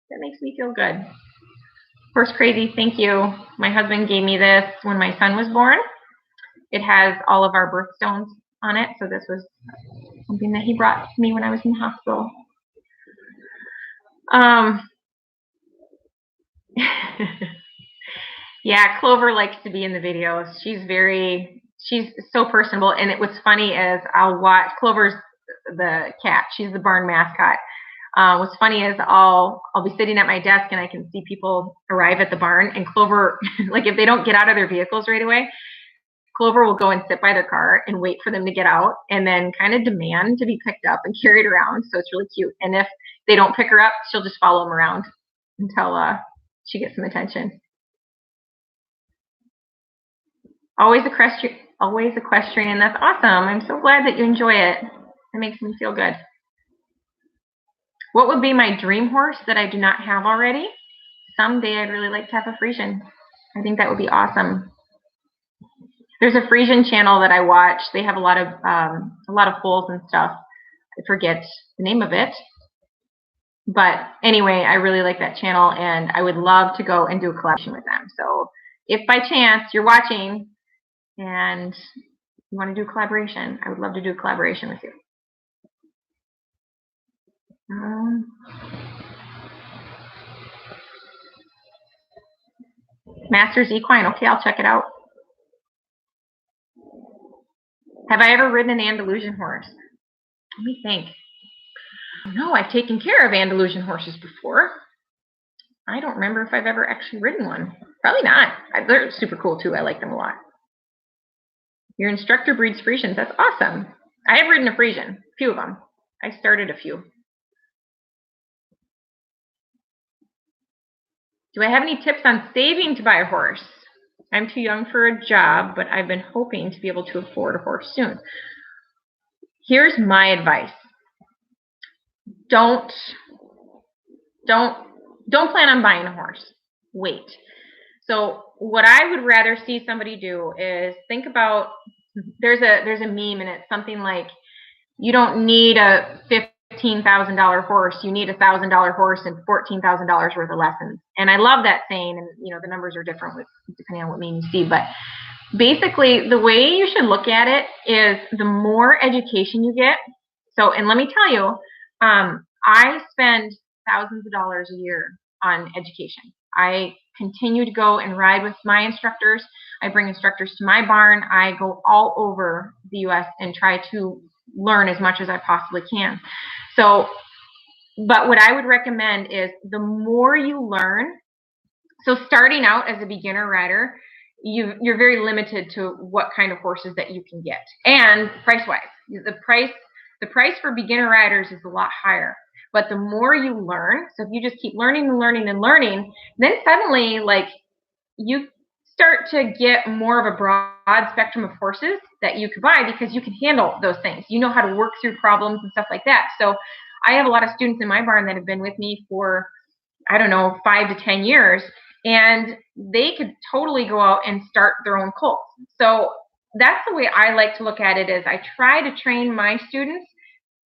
That makes me feel good. Horse Crazy, thank you. My husband gave me this when my son was born. It has all of our birthstones on it, so this was something that he brought to me when I was in the hospital. Yeah, Clover likes to be in the videos. She's so personable, and what's funny is I'll watch Clover's the cat. She's the barn mascot. What's funny is I'll be sitting at my desk and I can see people arrive at the barn, and Clover, like if they don't get out of their vehicles right away, Clover will go and sit by their car and wait for them to get out and then kind of demand to be picked up and carried around. So it's really cute. And if they don't pick her up, she'll just follow them around until she gets some attention. Always equestrian. That's awesome. I'm so glad that you enjoy it. It makes me feel good. What would be my dream horse that I do not have already? Someday I'd really like to have a Friesian. I think that would be awesome. There's a Friesian channel that I watch. They have a lot of foals and stuff. I forget the name of it. But anyway, I really like that channel, and I would love to go and do a collaboration with them. So if by chance you're watching and you want to do a collaboration, I would love to do a collaboration with you. Masters Equine. Okay, I'll check it out. Have I ever ridden an Andalusian horse? Let me think. No, I've taken care of Andalusian horses before. I don't remember if I've ever actually ridden one. Probably not. They're super cool too. I like them a lot. Your instructor breeds Friesians. That's awesome. I have ridden a Friesian, a few of them. I started a few. Do I have any tips on saving to buy a horse? I'm too young for a job, but I've been hoping to be able to afford a horse soon. Here's my advice. Don't plan on buying a horse. Wait. So what I would rather see somebody do is think about, there's a meme and it's something like, you don't need a $15,000 horse, you need a $1,000 horse and $14,000 worth of lessons. And I love that saying, and the numbers are different depending on what meme you see, but basically the way you should look at it is the more education you get. So, and let me tell you, I spend thousands of dollars a year on education. I continue to go and ride with my instructors. I bring instructors to my barn. I go all over the U.S. and try to learn as much as I possibly can. So, but what I would recommend is the more you learn, so starting out as a beginner rider, you're very limited to what kind of horses that you can get. And price-wise, the price for beginner riders is a lot higher. But the more you learn, so if you just keep learning and learning and learning, then suddenly, like, you start to get more of a broad spectrum of horses that you could buy because you can handle those things. You know how to work through problems and stuff like that. So I have a lot of students in my barn that have been with me for, I don't know, 5 to 10 years, and they could totally go out and start their own colts. So that's the way I like to look at it, is I try to train my students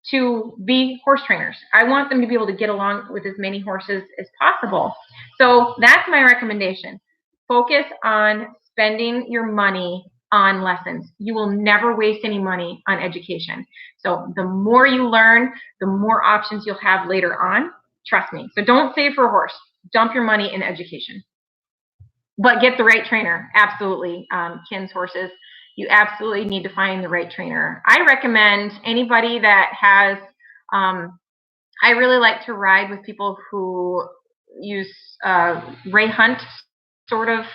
to be horse trainers. I want them to be able to get along with as many horses as possible. So that's my recommendation. Focus on spending your money on lessons. You will never waste any money on education. So the more you learn, the more options you'll have later on. Trust me. So don't save for a horse. Dump your money in education. But get the right trainer. Absolutely. Kin's horses, you absolutely need to find the right trainer. I recommend anybody that has, I really like to ride with people who use Ray Hunt sort of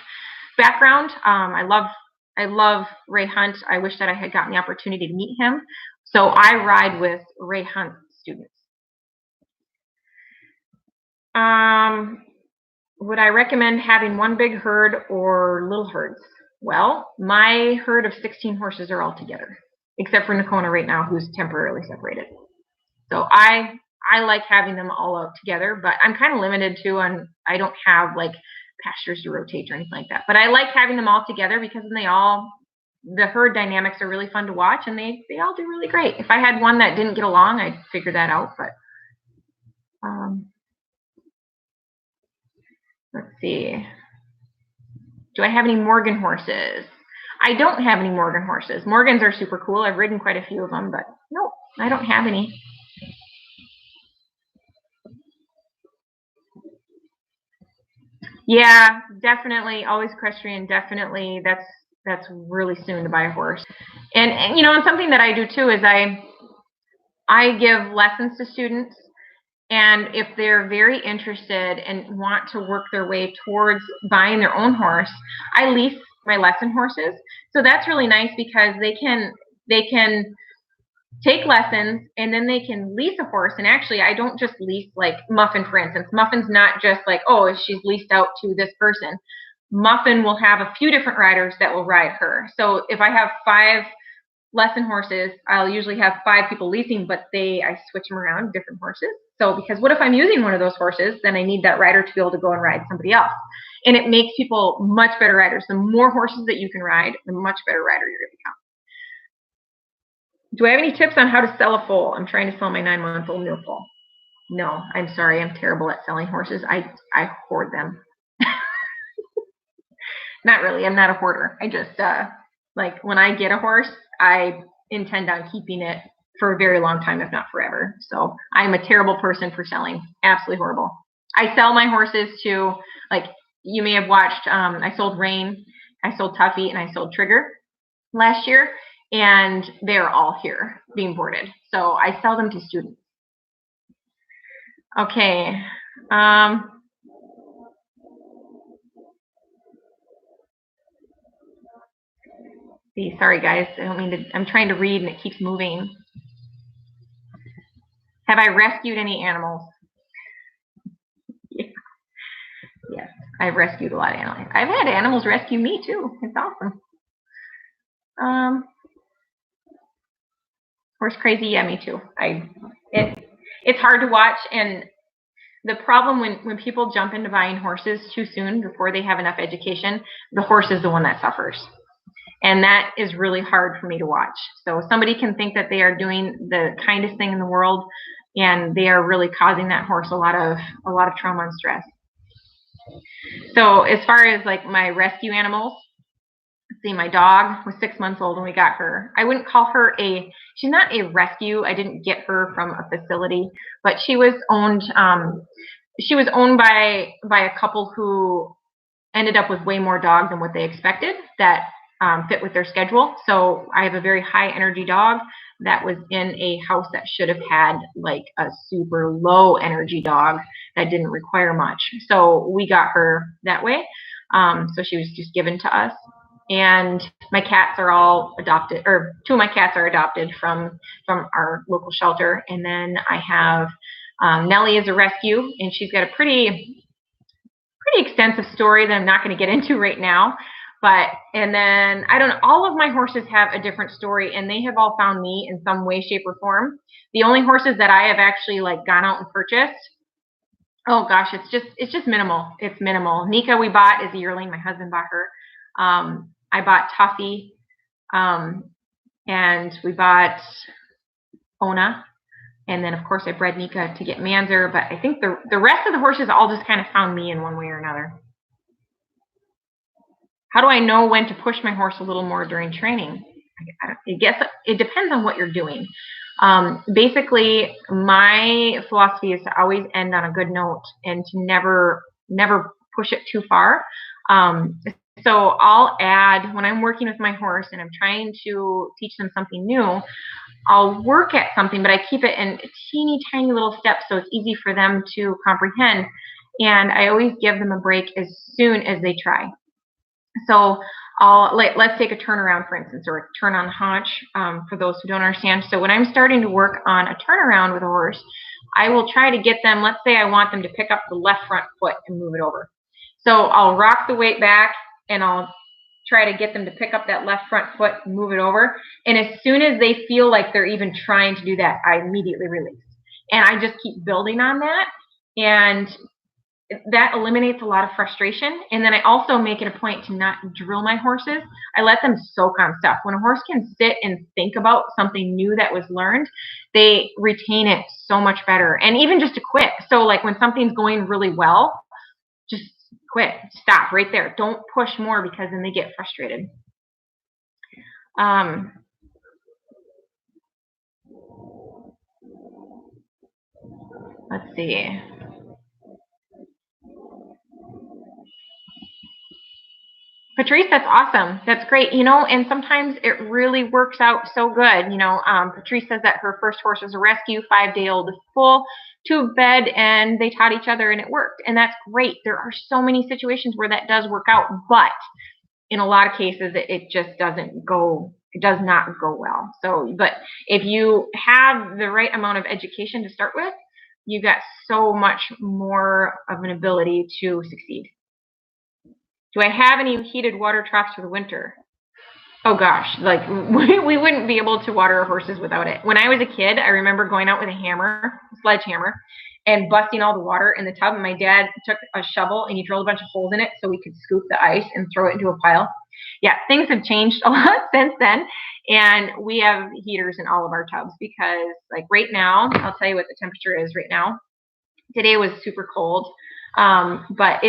background. I love Ray Hunt. I wish that I had gotten the opportunity to meet him. So I ride with Ray Hunt students. Would I recommend having one big herd or little herds? Well, my herd of 16 horses are all together, except for Nicona right now, who's temporarily separated. So I like having them all out together, but I'm kind of limited too on, I don't have like pastures to rotate or anything like that. But I like having them all together because then the herd dynamics are really fun to watch, and they all do really great. If I had one that didn't get along, I'd figure that out, but let's see. Do I have any Morgan horses? I don't have any Morgan horses. Morgans are super cool. I've ridden quite a few of them, but nope, I don't have any. Yeah, definitely. Always equestrian. Definitely. That's really soon to buy a horse. And and something that I do too is I give lessons to students. And if they're very interested and want to work their way towards buying their own horse, I lease my lesson horses. So that's really nice because they can take lessons and then they can lease a horse. And actually, I don't just lease, like Muffin, for instance. Muffin's not just like, oh, she's leased out to this person. Muffin will have a few different riders that will ride her. So if I have 5 lesson horses, I'll usually have 5 people leasing, but I switch them around, different horses. So because what if I'm using one of those horses, then I need that rider to be able to go and ride somebody else. And it makes people much better riders. The more horses that you can ride, the much better rider you're going to become. Do I have any tips on how to sell a foal? I'm trying to sell my 9-month-old mule foal. No, I'm sorry. I'm terrible at selling horses. I hoard them. Not really. I'm not a hoarder. I just, like when I get a horse, I intend on keeping it for a very long time, if not forever. So I'm a terrible person for selling. Absolutely horrible. I sell my horses to, like, you may have watched, I sold Rain, I sold Tuffy, and I sold Trigger last year, and they're all here being boarded. So I sell them to students. Okay. Sorry guys, I don't mean to, I'm trying to read and it keeps moving. Have I rescued any animals? Yeah. Yes, I've rescued a lot of animals. I've had animals rescue me too. It's awesome. Horse crazy, yeah, me too. It's hard to watch, and the problem when people jump into buying horses too soon before they have enough education, the horse is the one that suffers. And that is really hard for me to watch. So somebody can think that they are doing the kindest thing in the world, and they are really causing that horse a lot of trauma and stress. So as far as like my rescue animals, see, my dog was 6 months old when we got her. I wouldn't call her she's not a rescue. I didn't get her from a facility, but she was owned by a couple who ended up with way more dogs than what they expected that fit with their schedule. So I have a very high energy dog that was in a house that should have had like a super low energy dog that didn't require much. So we got her that way. So she was just given to us. And my cats are all adopted, or 2 of my cats are adopted from our local shelter. And then I have Nellie is a rescue, and she's got a pretty extensive story that I'm not going to get into right now. And then I don't know, all of my horses have a different story, and they have all found me in some way, shape, or form. The only horses that I have actually like gone out and purchased, oh gosh, it's just minimal. It's minimal. Nica we bought is a yearling. My husband bought her. I bought Tuffy, and we bought Ona. And then, of course, I bred Nica to get Mandarin, but I think the rest of the horses all just kind of found me in one way or another. How do I know when to push my horse a little more during training? I guess it depends on what you're doing. Basically, my philosophy is to always end on a good note and to never push it too far. So I'll add, when I'm working with my horse and I'm trying to teach them something new, I'll work at something, but I keep it in teeny tiny little steps so it's easy for them to comprehend. And I always give them a break as soon as they try. So let's take a turnaround, for instance, or a turn on haunch, for those who don't understand. So when I'm starting to work on a turnaround with a horse, I will try to get them, let's say I want them to pick up the left front foot and move it over. So I'll rock the weight back, and I'll try to get them to pick up that left front foot and move it over. And as soon as they feel like they're even trying to do that, I immediately release. And I just keep building on that. And that eliminates a lot of frustration. And then I also make it a point to not drill my horses. I let them soak on stuff. When a horse can sit and think about something new that was learned, they retain it so much better. And even just to quit. So like when something's going really well, just quit, stop right there. Don't push more, because then they get frustrated. Let's see. Patrice, that's awesome. That's great. And sometimes it really works out so good. Patrice says that her first horse was a rescue, 5-day-old Foal, tube bed, and they taught each other and it worked. And that's great. There are so many situations where that does work out, but in a lot of cases, it just doesn't go, it does not go well. So, but if you have the right amount of education to start with, you got so much more of an ability to succeed. Do I have any heated water troughs for the winter? Oh gosh, like we wouldn't be able to water our horses without it. When I was a kid, I remember going out with a sledgehammer, and busting all the water in the tub. And my dad took a shovel and he drilled a bunch of holes in it so we could scoop the ice and throw it into a pile. Yeah, things have changed a lot since then. And we have heaters in all of our tubs, because like right now, I'll tell you what the temperature is right now. Today was super cold, but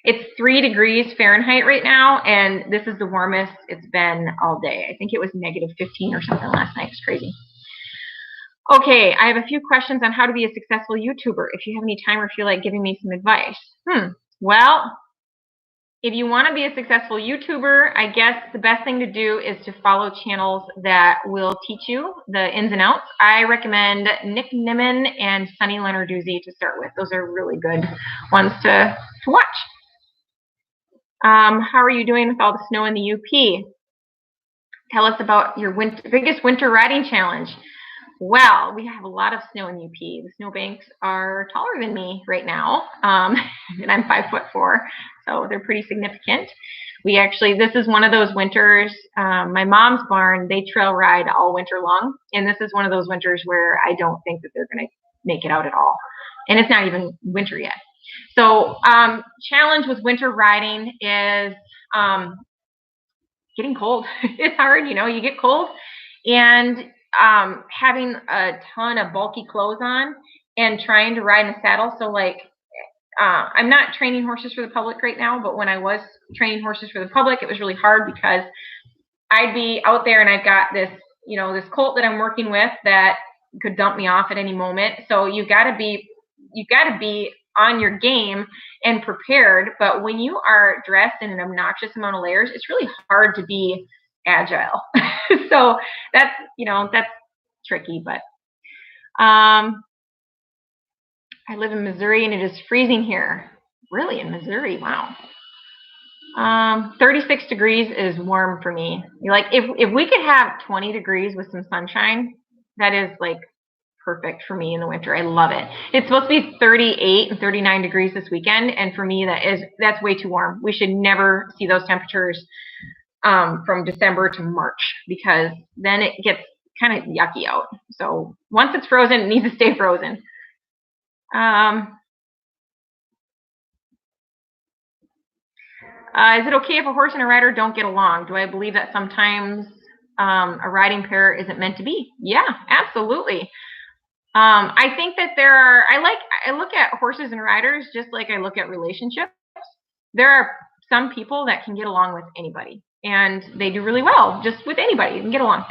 it's 3 degrees Fahrenheit right now, and this is the warmest it's been all day. I think it was -15 or something last night. It's crazy. Okay, I have a few questions on how to be a successful YouTuber. If you have any time or feel like giving me some advice. Well, if you want to be a successful YouTuber, I guess the best thing to do is to follow channels that will teach you the ins and outs. I recommend Nick Nimmin and Sunny Lenarduzzi to start with. Those are really good ones to watch. How are you doing with all the snow in the UP? Tell us about your biggest winter riding challenge. Well, we have a lot of snow in UP. The snowbanks are taller than me right now, and I'm 5'4", so they're pretty significant. This is one of those winters, my mom's barn, they trail ride all winter long, and this is one of those winters where I don't think that they're going to make it out at all, and it's not even winter yet. So challenge with winter riding is getting cold. It's hard, you get cold, and having a ton of bulky clothes on and trying to ride in a saddle. So like, I'm not training horses for the public right now, but when I was training horses for the public, it was really hard because I'd be out there and I've got this, this colt that I'm working with that could dump me off at any moment. So you've got to be on your game and prepared. But when you are dressed in an obnoxious amount of layers, it's really hard to be agile. So that's tricky, but I live in Missouri and it is freezing here. Really, in Missouri? Wow. 36 degrees is warm for me. Like if we could have 20 degrees with some sunshine, that is like perfect for me in the winter. I love it. It's supposed to be 38 and 39 degrees this weekend, and for me that's way too warm. We should never see those temperatures from December to March, because then it gets kind of yucky out. So once it's frozen, it needs to stay frozen. Is it okay if a horse and a rider don't get along? Do I believe that sometimes a riding pair isn't meant to be? Yeah, absolutely. I think that I look at horses and riders just like I look at relationships. There are some people that can get along with anybody, and they do really well just with anybody. You can get along.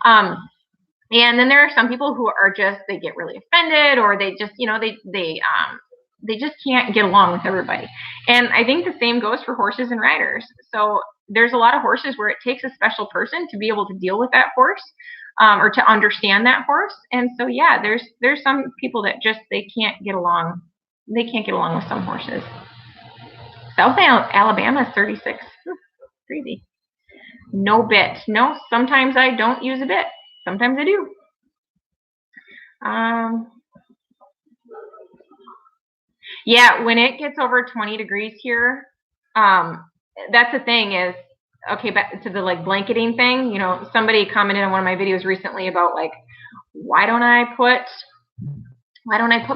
And then there are some people who are they get really offended, or they just, they just can't get along with everybody. And I think the same goes for horses and riders. So there's a lot of horses where it takes a special person to be able to deal with that horse, or to understand that horse. And so, yeah, there's some people that they can't get along. They can't get along with some horses. South Alabama is 36. Crazy. No bit. No, sometimes I don't use a bit. Sometimes I do. Yeah, when it gets over 20 degrees here, that's the thing is, okay, back to the like blanketing thing. Somebody commented on one of my videos recently about like, why don't I put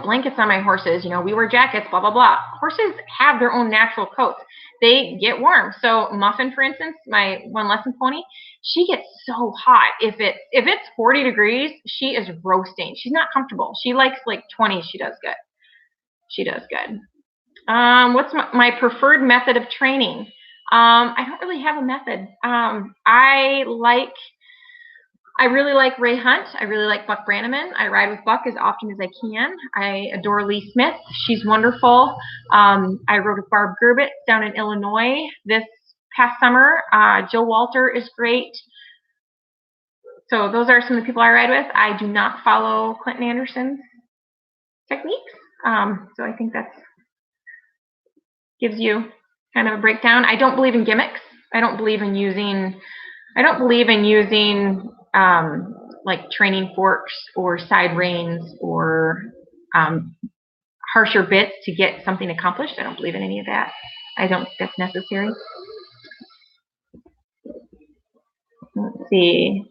blankets on my horses? We wear jackets, blah, blah, blah. Horses have their own natural coats. They get warm. So Muffin, for instance, my one lesson pony, she gets so hot. If it's 40 degrees, she is roasting. She's not comfortable. She likes like 20. She does good. What's my preferred method of training? I don't really have a method. I really like Ray Hunt. I really like Buck Brannaman. I ride with Buck as often as I can. I adore Lee Smith. She's wonderful. I rode with Barb Gerbit down in Illinois this past summer. Jill Walter is great. So those are some of the people I ride with. I do not follow Clinton Anderson's techniques. So I think that gives you kind of a breakdown. I don't believe in gimmicks. I don't believe in using like training forks or side reins or harsher bits to get something accomplished. I don't believe in any of that. I don't think that's necessary. Let's see.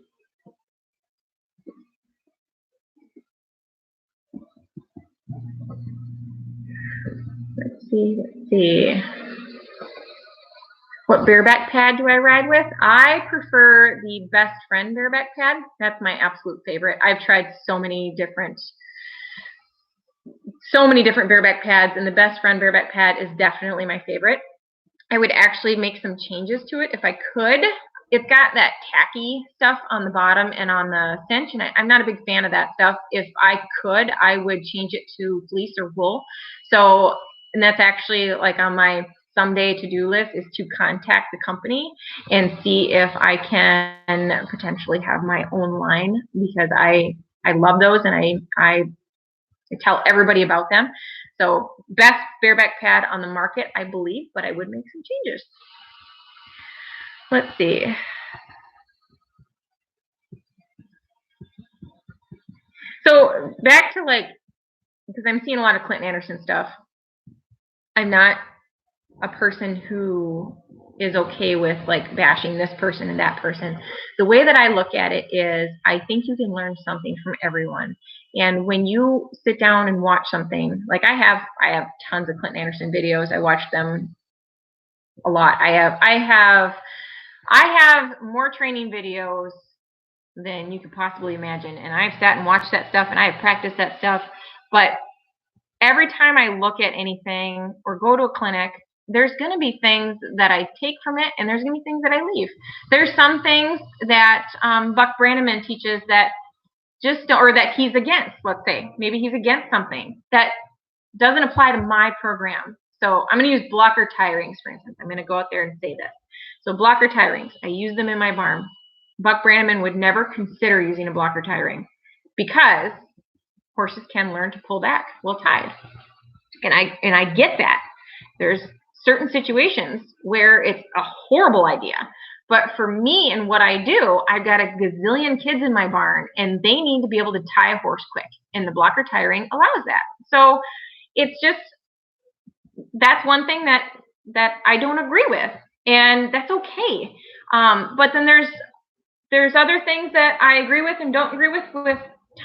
Let's see. What bareback pad do I ride with? I prefer the Best Friend bareback pad. That's my absolute favorite. I've tried so many different bareback pads, and the Best Friend bareback pad is definitely my favorite. I would actually make some changes to it if I could. It's got that tacky stuff on the bottom and on the cinch, and I'm not a big fan of that stuff. If I could, I would change it to fleece or wool. So And that's actually like on my someday to-do list, is to contact the company and see if I can potentially have my own line, because I love those, and I tell everybody about them. So best bareback pad on the market, I believe, but I would make some changes. Let's see. So back to, like, because I'm seeing a lot of Clinton Anderson stuff. I'm not a person who is okay with like bashing this person and that person. The way that I look at it is, I think you can learn something from everyone. And when you sit down and watch something, like I have tons of Clinton Anderson videos. I watch them a lot. I have more training videos than you could possibly imagine. And I've sat and watched that stuff, and I have practiced that stuff. But every time I look at anything or go to a clinic, there's going to be things that I take from it, and there's going to be things that I leave. There's some things that Buck Brannaman teaches that or that he's against, let's say. Maybe he's against something that doesn't apply to my program. So I'm going to use blocker tie rings, for instance. I'm going to go out there and say this. So blocker tie rings, I use them in my barn. Buck Brannaman would never consider using a blocker tie ring, because horses can learn to pull back while tied. And I get that. There's certain situations where it's a horrible idea. But for me and what I do, I've got a gazillion kids in my barn, and they need to be able to tie a horse quick. And the blocker tie ring allows that. So it's just, that's one thing that I don't agree with. And that's okay. But then there's other things that I agree with and don't agree with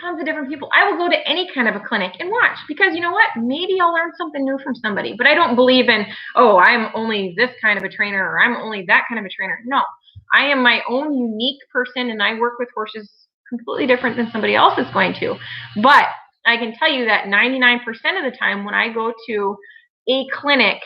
tons of different people. I will go to any kind of a clinic and watch, because you know what? Maybe I'll learn something new from somebody. But I don't believe in, oh, I'm only this kind of a trainer, or I'm only that kind of a trainer. No, I am my own unique person, and I work with horses completely different than somebody else is going to. But I can tell you that 99% of the time when I go to a clinic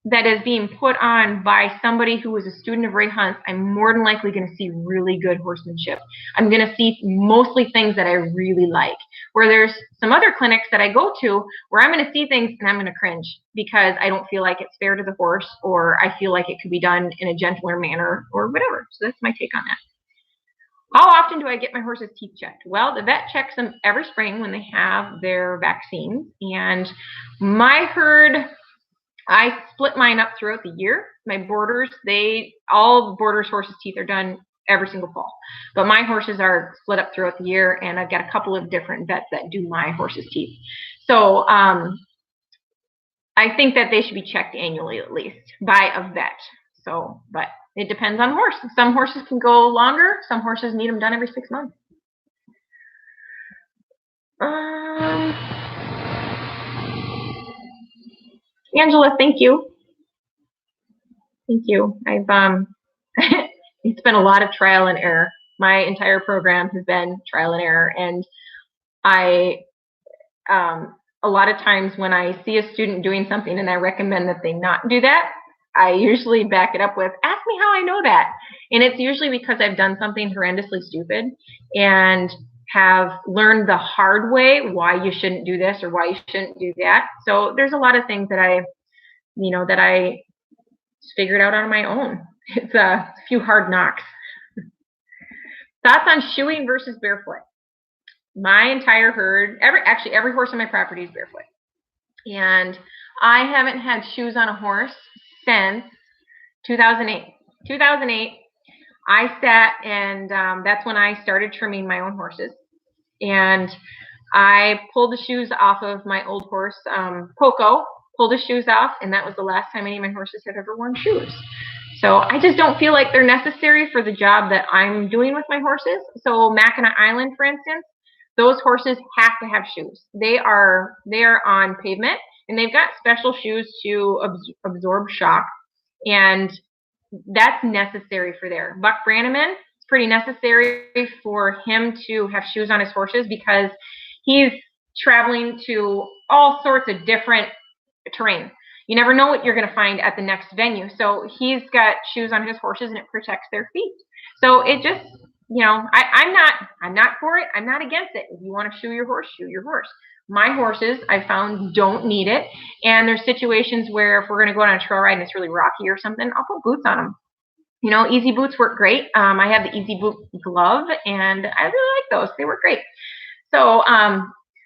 that is being put on by somebody who is a student of Ray Hunt's, I'm more than likely going to see really good horsemanship. I'm going to see mostly things that I really like. Where there's some other clinics that I go to where I'm going to see things and I'm going to cringe, because I don't feel like it's fair to the horse, or I feel like it could be done in a gentler manner, or whatever. So that's my take on that. How often do I get my horse's teeth checked? Well, the vet checks them every spring when they have their vaccines. And my herd, I split mine up throughout the year. My boarders, all the boarders' horses' teeth are done every single fall. But my horses are split up throughout the year, and I've got a couple of different vets that do my horses' teeth. So I think that they should be checked annually, at least, by a vet. So, but it depends on the horse. Some horses can go longer. Some horses need them done every 6 months. Angela, thank you. Thank you. I've it's been a lot of trial and error. My entire program has been trial and error, and I a lot of times when I see a student doing something and I recommend that they not do that, I usually back it up with, ask me how I know that. And it's usually because I've done something horrendously stupid and have learned the hard way why you shouldn't do this or why you shouldn't do that. So there's a lot of things that I figured out on my own. It's a few hard knocks. Thoughts on shoeing versus barefoot? My entire herd, every horse on my property is barefoot. And I haven't had shoes on a horse since 2008. 2008, I sat, and that's when I started trimming my own horses. And I pulled the shoes off of my old horse, Poco, pulled his shoes off, and that was the last time any of my horses have ever worn shoes. So I just don't feel like they're necessary for the job that I'm doing with my horses. So Mackinac Island, for instance, those horses have to have shoes. They are on pavement, and they've got special shoes to absorb shock, and that's necessary for there. Buck Brannaman, it's pretty necessary for him to have shoes on his horses, because he's traveling to all sorts of different terrain. You never know what you're going to find at the next venue. So he's got shoes on his horses, and it protects their feet. So it just, I'm not for it. I'm not against it. If you want to shoe your horse, shoe your horse. My horses, I found, don't need it. And there's situations where if we're going to go on a trail ride and it's really rocky or something, I'll put boots on them. Easy boots work great. I have the Easy Boot glove, and I really like those. They work great. So,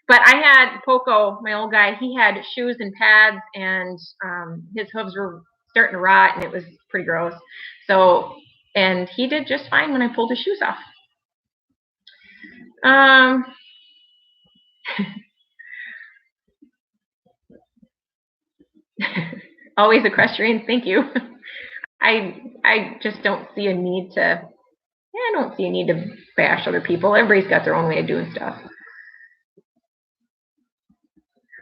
but I had Poco, my old guy, he had shoes and pads, and his hooves were starting to rot, and it was pretty gross. So, and he did just fine when I pulled his shoes off. Always equestrian, thank you. I just don't see a need to, I don't see a need to bash other people. Everybody's got their own way of doing stuff.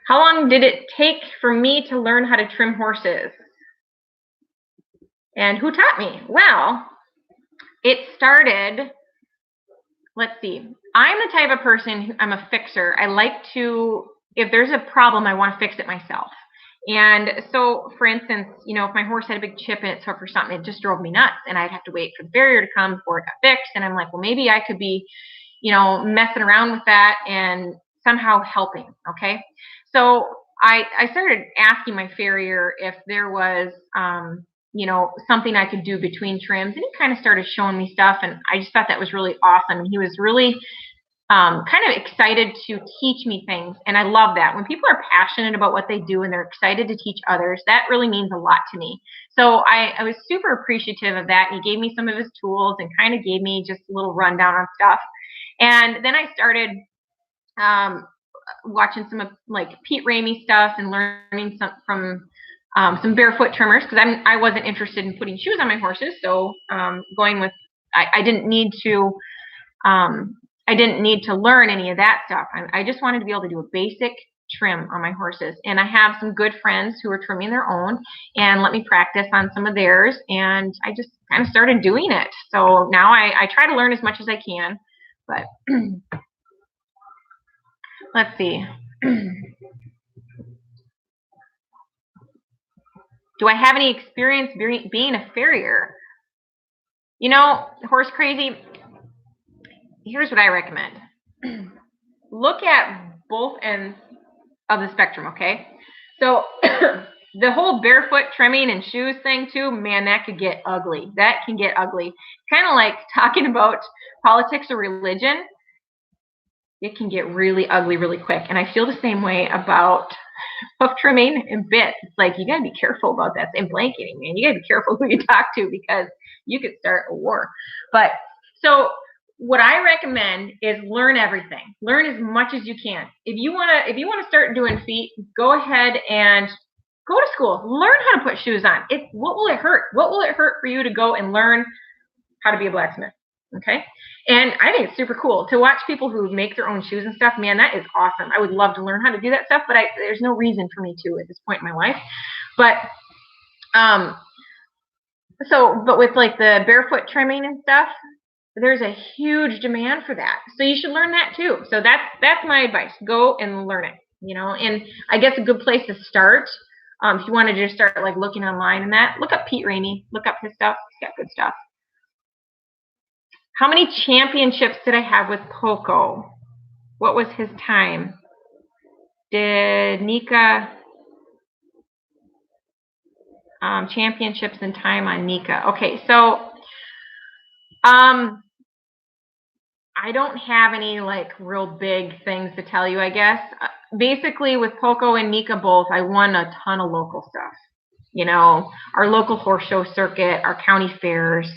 How long did it take for me to learn how to trim horses? And who taught me? Well, it started, let's see. I'm the type of person, I'm a fixer. I like to, if there's a problem, I want to fix it myself. And so, for instance, if my horse had a big chip in its hoof or something, it just drove me nuts. And I'd have to wait for the farrier to come before it got fixed. And I'm like, well, maybe I could be, messing around with that and somehow helping, okay? So I started asking my farrier if there was, something I could do between trims. And he kind of started showing me stuff. And I just thought that was really awesome. And he was really kind of excited to teach me things. And I love that. When people are passionate about what they do and they're excited to teach others, that really means a lot to me. So I was super appreciative of that. He gave me some of his tools and kind of gave me just a little rundown on stuff. And then I started watching some of like Pete Ramey stuff and learning some from some barefoot trimmers, because I wasn't interested in putting shoes on my horses. So going with, I didn't need to learn any of that stuff. I just wanted to be able to do a basic trim on my horses. And I have some good friends who are trimming their own and let me practice on some of theirs. And I just kind of started doing it. So now I try to learn as much as I can. But let's see. Do I have any experience being a farrier? Horse crazy. Here's what I recommend. Look at both ends of the spectrum, okay? So the whole barefoot trimming and shoes thing too, man, that could get ugly. That can get ugly. Kind of like talking about politics or religion. It can get really ugly really quick. And I feel the same way about hoof trimming and bits. It's like, you got to be careful about that. And blanketing, man. You got to be careful who you talk to, because you could start a war. But so what I recommend is learn everything. Learn as much as you can. If you want to start doing feet, go ahead and go to school. Learn how to put shoes on. What will it hurt? What will it hurt for you to go and learn how to be a blacksmith? Okay. And I think it's super cool to watch people who make their own shoes and stuff. Man, that is awesome. I would love to learn how to do that stuff, but there's no reason for me to at this point in my life. But but with like the barefoot trimming and stuff, there's a huge demand for that. So you should learn that too. So that's my advice. Go and learn it, and I guess a good place to start, if you want to just start like looking online and that, look up Pete Ramey, look up his stuff. He's got good stuff. How many championships did I have with Poco? What was his time? Did Nica championships and time on Nica? Okay, so I don't have any like real big things to tell you, I guess. Basically with Poco and Nica both, I won a ton of local stuff. Our local horse show circuit, our county fairs,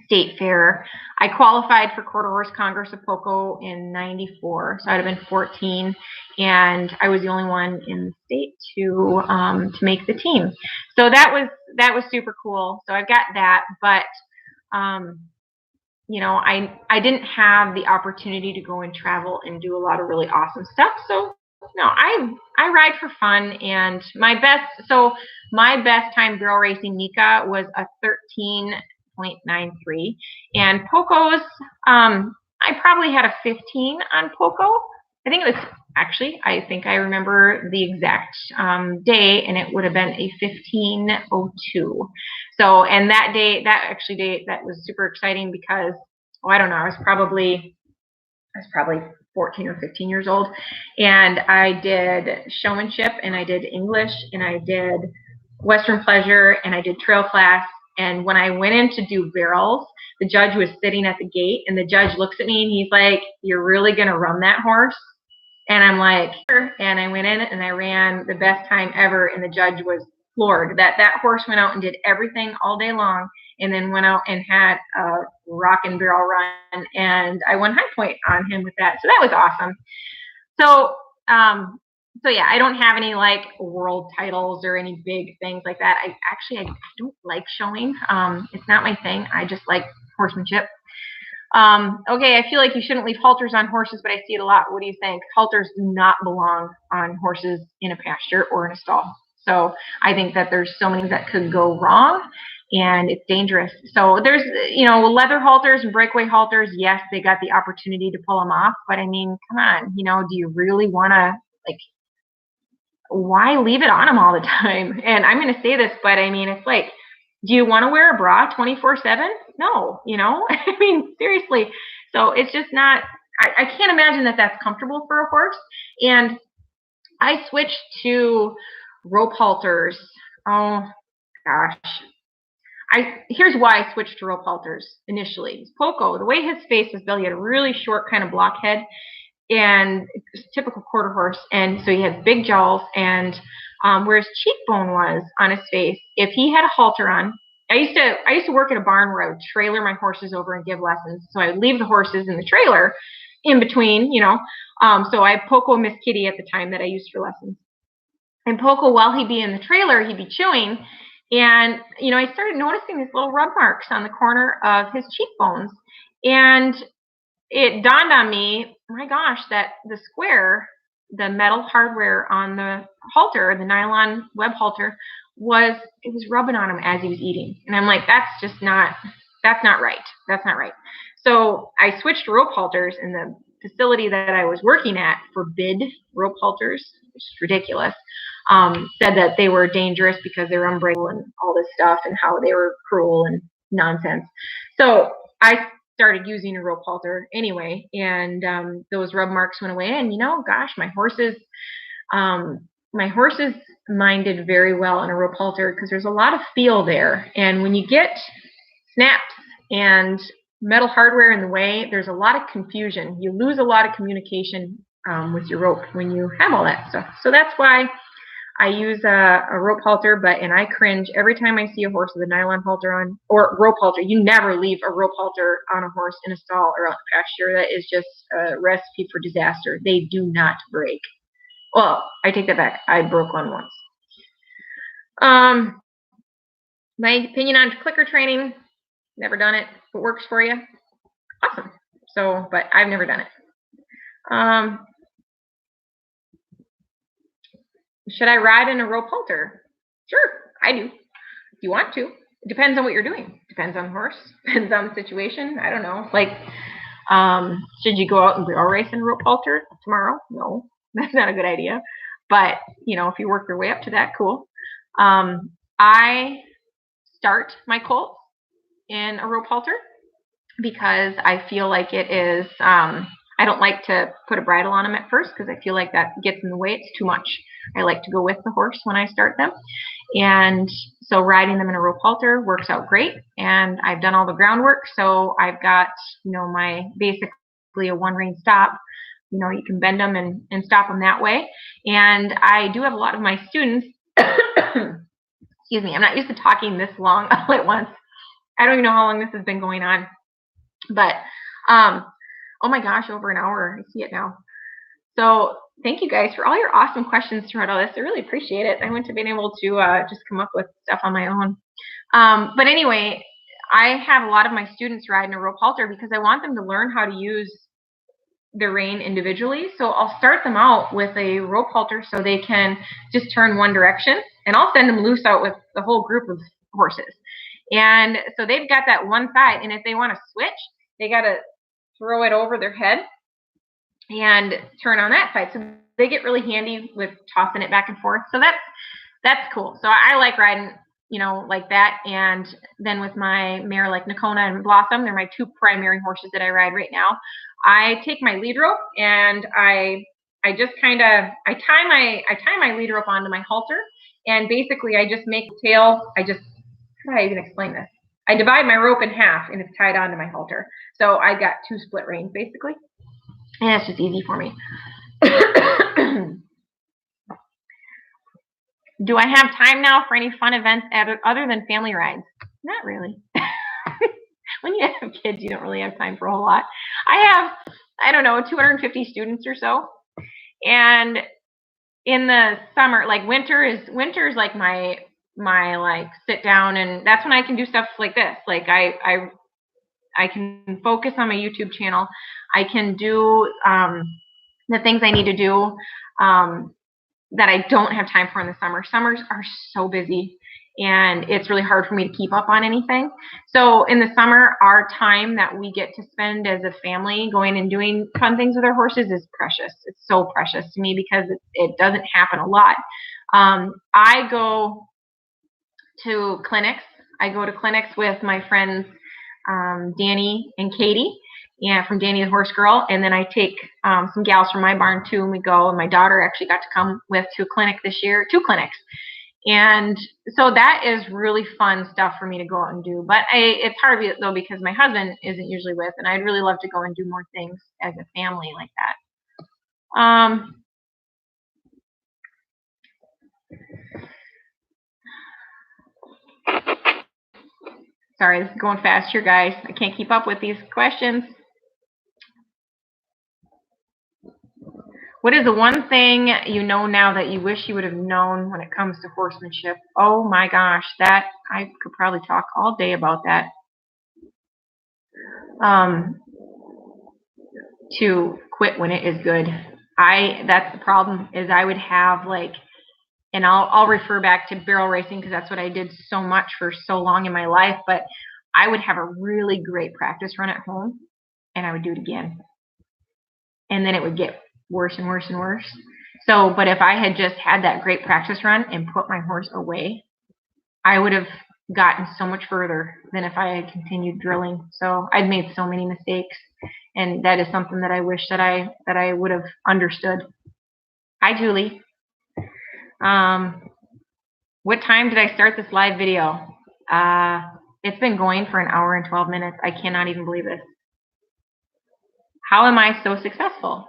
state fair. I qualified for Quarter Horse Congress of Poco in '94, so I'd have been 14, and I was the only one in the state to make the team. So that was super cool. So I've got that, but I didn't have the opportunity to go and travel and do a lot of really awesome stuff. So I ride for fun, and my best time barrel racing Nica was a 13.93, and Poco's I probably had a 15 on Poco. I think it was I think I remember the exact day, and it would have been a 15:02. So, and that day, that was super exciting because I don't know, I was probably 14 or 15 years old, and I did showmanship, and I did English, and I did Western pleasure, and I did trail class. And when I went in to do barrels, the judge was sitting at the gate, and the judge looks at me and he's like, "You're really gonna run that horse?" And I'm like, "Sure." And I went in and I ran the best time ever, and the judge was floored that that horse went out and did everything all day long, and then went out and had a rock and barrel run, and I won high point on him with that. So that was awesome. So, so yeah, I don't have any like world titles or any big things like that. I don't like showing. It's not my thing. I just like horsemanship. Okay, I feel like you shouldn't leave halters on horses, but I see it a lot. What do you think? Halters do not belong on horses in a pasture or in a stall. So I think that there's so many that could go wrong, and it's dangerous. So there's, leather halters and breakaway halters. Yes, they got the opportunity to pull them off, but I mean, come on, do you really want to, like, why leave it on them all the time? And I'm going to say this, but I mean, it's like, do you want to wear a bra 24/7? No, I mean, seriously. So it's just not, I can't imagine that that's comfortable for a horse. And I switched to rope halters. Oh gosh. Here's why I switched to rope halters initially. Poco, the way his face was built, he had a really short kind of blockhead, and typical quarter horse, and so he had big jowls, and where his cheekbone was on his face, if he had a halter on, I used to work at a barn where I would trailer my horses over and give lessons. So I would leave the horses in the trailer in between, so I had Poco Miss Kitty at the time that I used for lessons. And Poco, while he'd be in the trailer, he'd be chewing, and I started noticing these little rub marks on the corner of his cheekbones, and it dawned on me, my gosh, that the square, the metal hardware on the halter, the nylon web halter, was rubbing on him as he was eating. And I'm like, that's not right. That's not right. So I switched to rope halters, and the facility that I was working at forbid rope halters, which is ridiculous. Said that they were dangerous because they were unbreakable and all this stuff, and how they were cruel and nonsense. So I started using a rope halter anyway, and those rub marks went away. And gosh, my horses minded very well in a rope halter, because there's a lot of feel there, and when you get snaps and metal hardware in the way, there's a lot of confusion. You lose a lot of communication with your rope when you have all that stuff. So that's why I use a rope halter, and I cringe every time I see a horse with a nylon halter on, or rope halter. You never leave a rope halter on a horse in a stall or out in the pasture. That is just a recipe for disaster. They do not break. Well, I take that back. I broke one once. My opinion on clicker training, never done it. If it works for you, awesome. So, but I've never done it. Should I ride in a rope halter? Sure, I do. If you want to. It depends on what you're doing. Depends on the horse. Depends on the situation. I don't know. Like, should you go out and barrel race in a rope halter tomorrow? No, that's not a good idea. But, if you work your way up to that, cool. I start my Colt in a rope halter because I feel like it is, I don't like to put a bridle on them at first, because I feel like that gets in the way. It's too much. I like to go with the horse when I start them. And so riding them in a rope halter works out great. And I've done all the groundwork. So I've got, my basically a one rein stop. You can bend them and stop them that way. And I do have a lot of my students, excuse me, I'm not used to talking this long all at once. I don't even know how long this has been going on. But, oh my gosh, over an hour. I see it now. So thank you guys for all your awesome questions throughout all this. I really appreciate it. I went to being able to just come up with stuff on my own. But anyway, I have a lot of my students ride in a rope halter because I want them to learn how to use the rein individually. So I'll start them out with a rope halter so they can just turn one direction, and I'll send them loose out with the whole group of horses. And so they've got that one side, and if they want to switch, they got to throw it over their head and turn on that side. So they get really handy with tossing it back and forth. So that's cool. So I like riding you know, like that. And then with my mare like Nicona and Blossom, they're my two primary horses that I ride right now. I take my lead rope and I just kind of I tie my lead rope onto my halter, and basically I just make the tail. How do I even explain this? I divide my rope in half and it's tied onto my halter. So I got two split reins basically, and it's just easy for me. Do I have time now for any fun events other than family rides? Not really. When you have kids, you don't really have time for a whole lot. I have, I don't know, 250 students or so. And in the summer, like winter's like my like sit down, and that's when I can do stuff like this. Like I can focus on my YouTube channel. I can do the things I need to do that I don't have time for in the summer. Summers are so busy, and it's really hard for me to keep up on anything. So in the summer, our time that we get to spend as a family going and doing fun things with our horses is precious. It's so precious to me because it doesn't happen a lot. I go to clinics. I go to clinics with my friends Danny and Katie, and from Danny the Horse Girl, and then I take some gals from my barn too, and we go. And my daughter actually got to come with to a clinic this year, 2 clinics, and so that is really fun stuff for me to go out and do. But it's hard though because my husband isn't usually with, and I'd really love to go and do more things as a family like that. Sorry, this is going fast here, guys. I can't keep up with these questions. What is the one thing you know now that you wish you would have known when it comes to horsemanship? Oh my gosh, that I could probably talk all day about that. To quit when it is good. That's the problem, is I would have like, and I'll refer back to barrel racing because that's what I did so much for so long in my life, but I would have a really great practice run at home and I would do it again. And then it would get worse and worse and worse. So, but if I had just had that great practice run and put my horse away, I would have gotten so much further than if I had continued drilling. So I've made so many mistakes, and that is something that I wish that I would have understood. Hi, Julie. What time did I start this live video? It's been going for 1 hour and 12 minutes. I cannot even believe this. How am I so successful?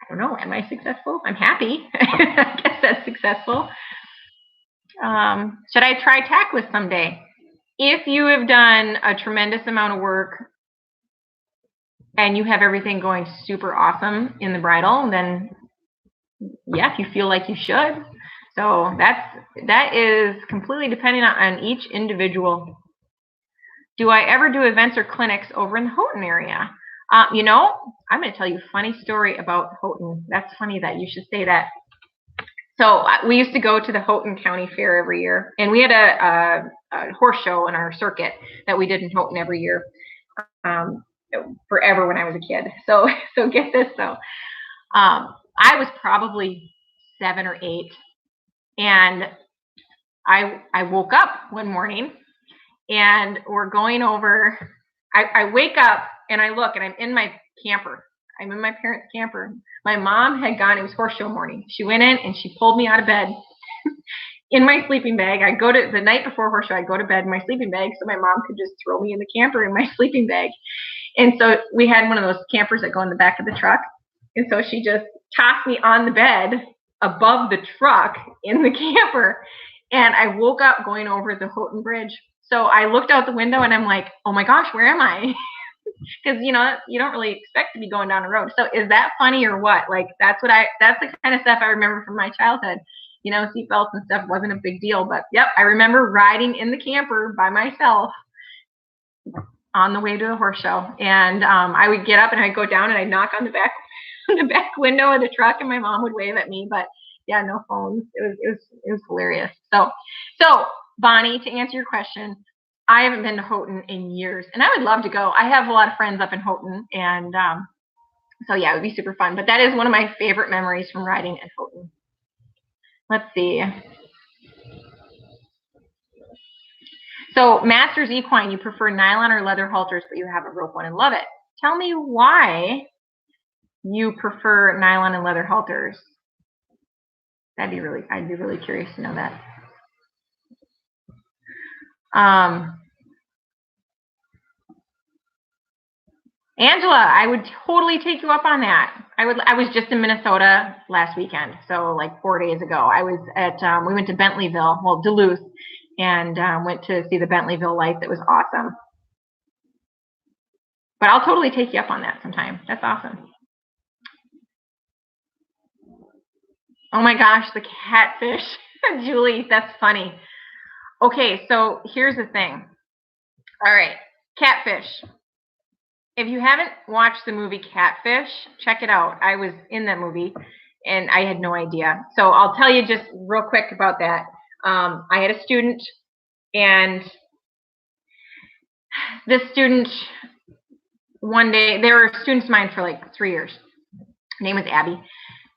I don't know. Am I successful? I'm happy. I guess that's successful. Should I try tackless someday? If you have done a tremendous amount of work and you have everything going super awesome in the bridle, then yeah, if you feel like you should. So that is completely dependent on each individual. Do I ever do events or clinics over in the Houghton area? You know, I'm going to tell you a funny story about Houghton. That's funny that you should say that. So we used to go to the Houghton County Fair every year, and we had a horse show in our circuit that we did in Houghton every year, forever when I was a kid. So get this though, I was probably 7 or 8, and I woke up one morning, and we're going over. I wake up and I look, and I'm in my camper. I'm in my parents' camper. My mom had gone, it was horse show morning. She went in and she pulled me out of bed in my sleeping bag. I go to, the night before horse show, I go to bed in my sleeping bag so my mom could just throw me in the camper in my sleeping bag. And so we had one of those campers that go in the back of the truck. And so she just tossed me on the bed above the truck in the camper. And I woke up going over the Houghton Bridge. So I looked out the window and I'm like, oh my gosh, where am I? Because, you know, you don't really expect to be going down the road. So is that funny or what? Like, that's the kind of stuff I remember from my childhood. You know, seatbelts and stuff wasn't a big deal. But, yep, I remember riding in the camper by myself on the way to the horse show. And I would get up and I'd go down and I'd knock on the back window of the truck, and my mom would wave at me. But, yeah, no phones. It was hilarious. So Bonnie, to answer your question, I haven't been to Houghton in years, and I would love to go. I have a lot of friends up in Houghton, and so yeah, it would be super fun. But that is one of my favorite memories from riding at Houghton. Let's see. So, Masters Equine, you prefer nylon or leather halters, but you have a rope one and love it. Tell me why you prefer nylon and leather halters. I'd be really curious to know that. Angela, I would totally take you up on that. I was just in Minnesota last weekend, so like 4 days ago. I was at we went to Bentleyville, well, Duluth, and went to see the Bentleyville lights. It was awesome. But I'll totally take you up on that sometime. That's awesome. Oh my gosh, the catfish. Julie, that's funny. Okay, so here's the thing. All right, catfish. If you haven't watched the movie Catfish, check it out. I was in that movie, and I had no idea. So I'll tell you just real quick about that. I had a student, and this student, one day, they were students of mine for like 3 years. Her name was Abby.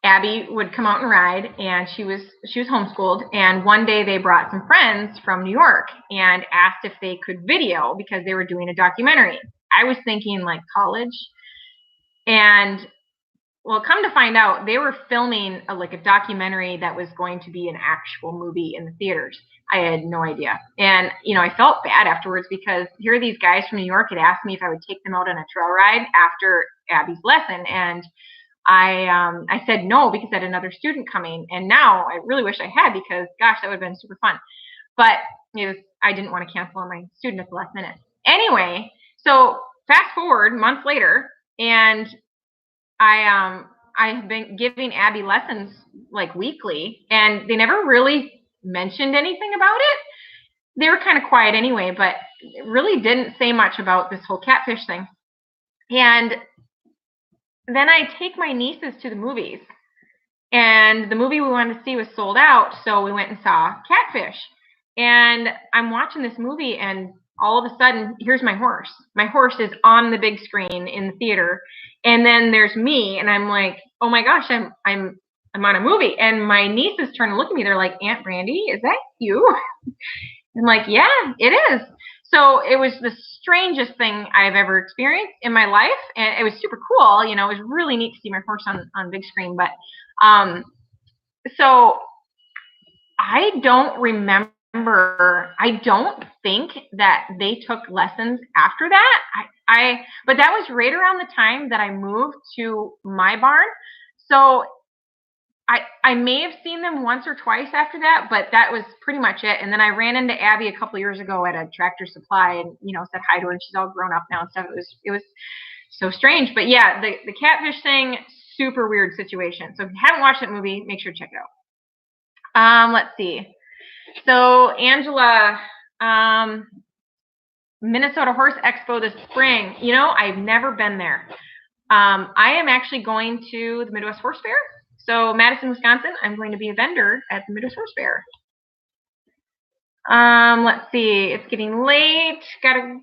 Abby would come out and ride, and she was homeschooled. And one day they brought some friends from New York and asked if they could video because they were doing a documentary. I was thinking like college, and well, come to find out, they were filming a documentary that was going to be an actual movie in the theaters. I had no idea, and I felt bad afterwards because here these guys from New York had asked me if I would take them out on a trail ride after Abby's lesson, and I said no because I had another student coming, and now I really wish I had because gosh, that would have been super fun. But I didn't want to cancel on my student at the last minute. Anyway, so fast forward months later, and I have been giving Abby lessons like weekly, and they never really mentioned anything about it. They were kind of quiet anyway, but really didn't say much about this whole catfish thing. And then I take my nieces to the movies, and the movie we wanted to see was sold out, so we went and saw Catfish. And I'm watching this movie, and all of a sudden, here's my horse. My horse is on the big screen in the theater, and then there's me, and I'm like, oh my gosh, I'm on a movie. And my nieces turn and look at me. They're like, Aunt Brandi, is that you? I'm like, yeah, it is. So it was the strangest thing I've ever experienced in my life, and it was super cool. It was really neat to see my horse on big screen. But so I don't remember. I don't think that they took lessons after that. But that was right around the time that I moved to my barn. So I may have seen them once or twice after that, but that was pretty much it. And then I ran into Abby a couple years ago at a Tractor Supply and, said hi to her, and she's all grown up now and stuff. It was so strange. But yeah, the catfish thing, super weird situation. So if you haven't watched that movie, make sure to check it out. Let's see. So Angela, Minnesota Horse Expo this spring. I've never been there. I am actually going to the Midwest Horse Fair. So Madison, Wisconsin, I'm going to be a vendor at the Midwest Horse Fair. Let's see. It's getting late. Got a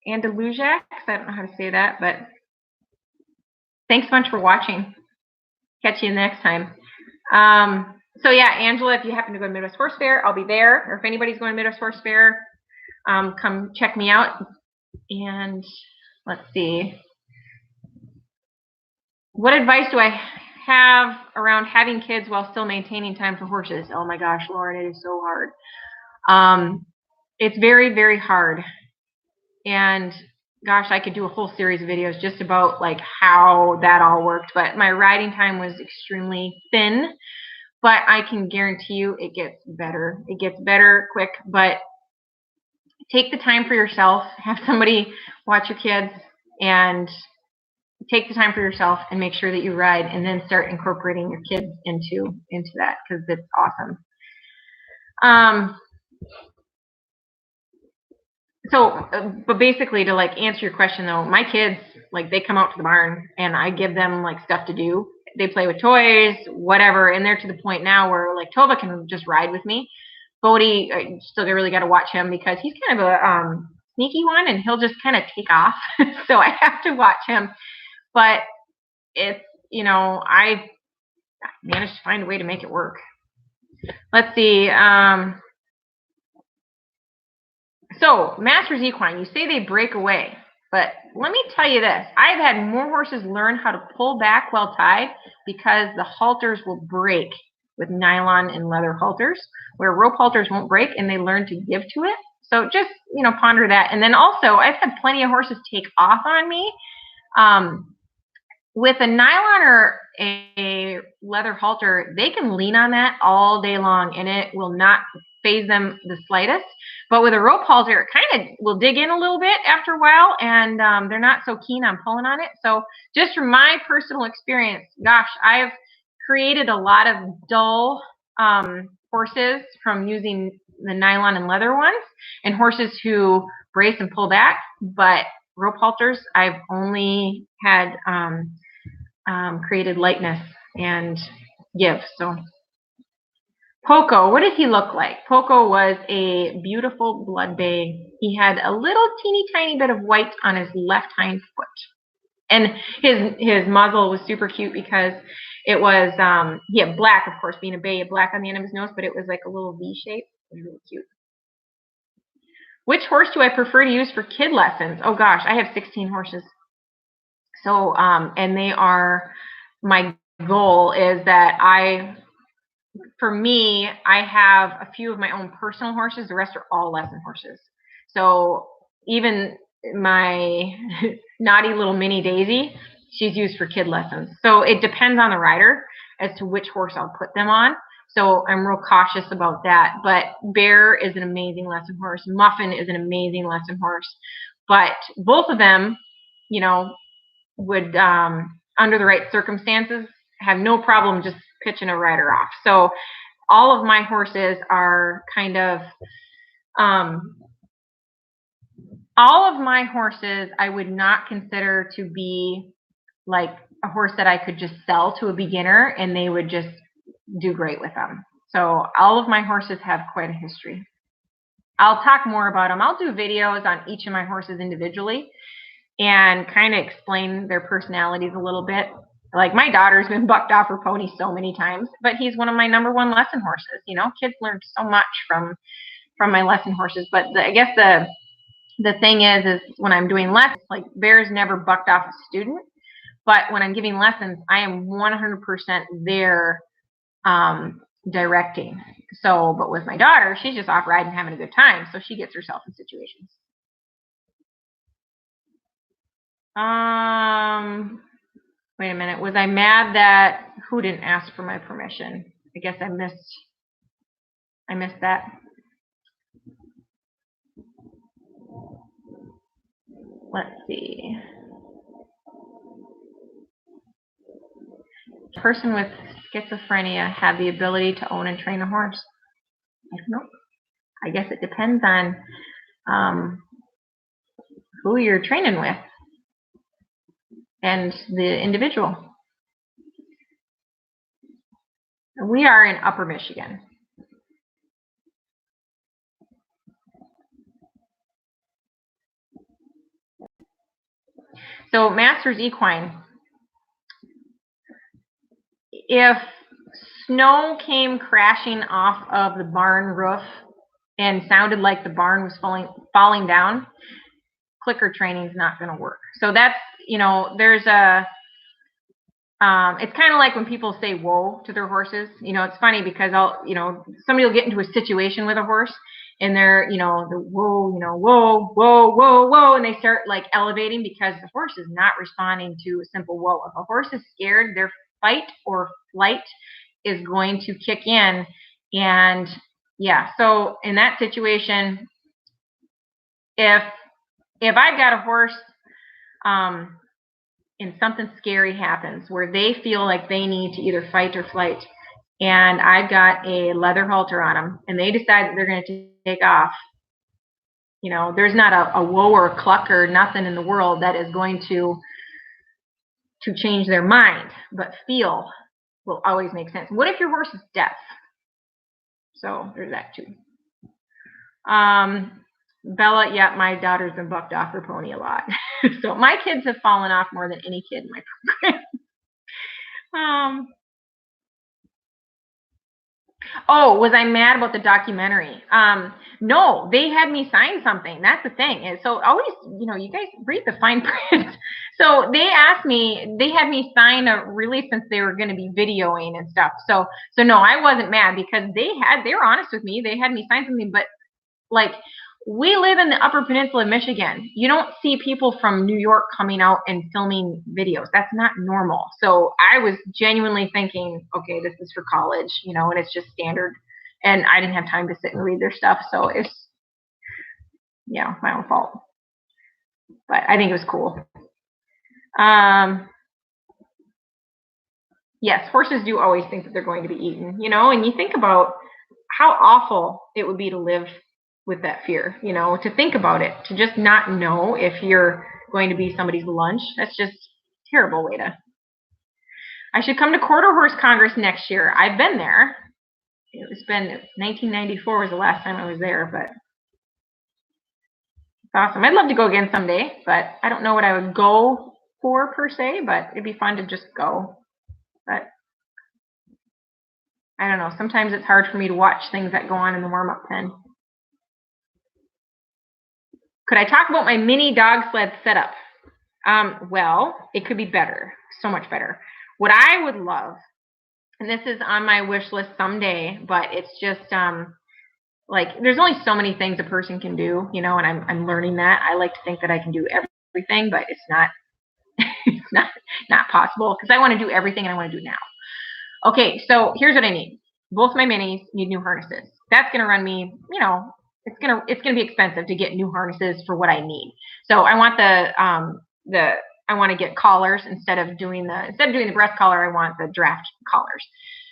Andalusian. I don't know how to say that, but thanks a bunch for watching. Catch you next time. So yeah, Angela, if you happen to go to Midwest Horse Fair, I'll be there. Or if anybody's going to Midwest Horse Fair, come check me out. And let's see. What advice do I have around having kids while still maintaining time for horses? Oh my gosh, Lauren, it is so hard. It's very, very hard. And gosh, I could do a whole series of videos just about like how that all worked. But my riding time was extremely thin. But I can guarantee you it gets better. It gets better quick. But take the time for yourself. Have somebody watch your kids and take the time for yourself and make sure that you ride, and then start incorporating your kids into that, because it's awesome. But basically, to like answer your question though, my kids, like, they come out to the barn and I give them like stuff to do. They play with toys, whatever, and they're to the point now where like Tova can just ride with me. Bodie, still really got to watch him because he's kind of a sneaky one, and he'll just kind of take off. So I have to watch him. But it's, I managed to find a way to make it work. Let's see. So, Master's Equine, you say they break away, but let me tell you this. I've had more horses learn how to pull back while tied because the halters will break with nylon and leather halters, where rope halters won't break, and they learn to give to it. So just, ponder that. And then also, I've had plenty of horses take off on me. With a nylon or a leather halter, they can lean on that all day long, and it will not phase them the slightest. But with a rope halter, it kind of will dig in a little bit after a while, and they're not so keen on pulling on it. So just from my personal experience, gosh, I've created a lot of dull horses from using the nylon and leather ones, and horses who brace and pull back. But rope halters, I've only had created lightness and give. So Poco, what did he look like? Poco was a beautiful blood bay. He had a little teeny tiny bit of white on his left hind foot. And his muzzle was super cute because it was, he had black, of course, being a bay, black on the end of his nose, but it was like a little V shape. It was really cute. Which horse do I prefer to use for kid lessons? Oh gosh, I have 16 horses. So, and they are, my goal is that for me, I have a few of my own personal horses. The rest are all lesson horses. So even my naughty little mini Daisy, she's used for kid lessons. So it depends on the rider as to which horse I'll put them on. So I'm real cautious about that. But Bear is an amazing lesson horse. Muffin is an amazing lesson horse. But both of them, would, under the right circumstances, have no problem just pitching a rider off. So all of my horses are kind of, all of my horses I would not consider to be like a horse that I could just sell to a beginner and they would just do great with them. So all of my horses have quite a history. I'll talk more about them. I'll do videos on each of my horses individually and kind of explain their personalities a little bit. Like my daughter's been bucked off her pony so many times, but he's one of my #1 lesson horses. Kids learn so much from my lesson horses. But I guess the thing is when I'm doing lessons, like Bear's never bucked off a student, but when I'm giving lessons, I am 100% there directing. So, but with my daughter, she's just off riding, having a good time, so she gets herself in situations. Wait a minute. Was I mad that who didn't ask for my permission? I guess I missed that. Let's see. A person with schizophrenia have the ability to own and train a horse? I don't know. I guess it depends on who you're training with and the individual. We are in Upper Michigan. So Master's Equine. If snow came crashing off of the barn roof and sounded like the barn was falling down, clicker training is not going to work. So that's, there's a, it's kind of like when people say whoa to their horses. It's funny because somebody will get into a situation with a horse and they're, the whoa, whoa, whoa, whoa, whoa, and they start like elevating because the horse is not responding to a simple whoa. If a horse is scared, their fight or flight is going to kick in. And yeah, so in that situation, if I've got a horse and something scary happens where they feel like they need to either fight or flight, and I've got a leather halter on them and they decide that they're going to take off, there's not a whoa or a cluck or nothing in the world that is going to change their mind, but feel will always make sense. What if your horse is deaf? So there's that too. Bella, yeah, my daughter's been bucked off her pony a lot. So my kids have fallen off more than any kid in my program. Oh, was I mad about the documentary? No, they had me sign something. That's the thing. And so always, you know, you guys read the fine print. So they asked me, they had me sign a release since they were going to be videoing and stuff. So no, I wasn't mad because they were honest with me. They had me sign something, but like, we live in the Upper Peninsula of Michigan. You don't see people from New York coming out and filming videos. That's not normal. So I was genuinely thinking, okay, this is for college, you know, and it's just standard. And I didn't have time to sit and read their stuff. So it's, yeah, my own fault. But I think it was cool. Yes, horses do always think that they're going to be eaten, you know, and you think about how awful it would be to live with that fear, you know, to think about it, to just not know if you're going to be somebody's lunch. That's just a terrible way to. I should come to Quarter Horse Congress next year. I've been there. It's been 1994 was the last time I was there, but it's awesome. I'd love to go again someday, but I don't know what I would go for per se, but it'd be fun to just go. But I don't know. Sometimes it's hard for me to watch things that go on in the warm-up pen. Could I talk about my mini dog sled setup? Well, it could be better, so much better. What I would love, and this is on my wish list someday, but it's just like there's only so many things a person can do, you know, and I'm learning that. I like to think that I can do everything, but it's not it's not possible because I want to do everything and I want to do it now. Okay, so here's what I need. Both my minis need new harnesses. That's going to run me, you know, it's gonna be expensive to get new harnesses for what I need. So I want I want to get collars instead of doing the breast collar. I want the draft collars.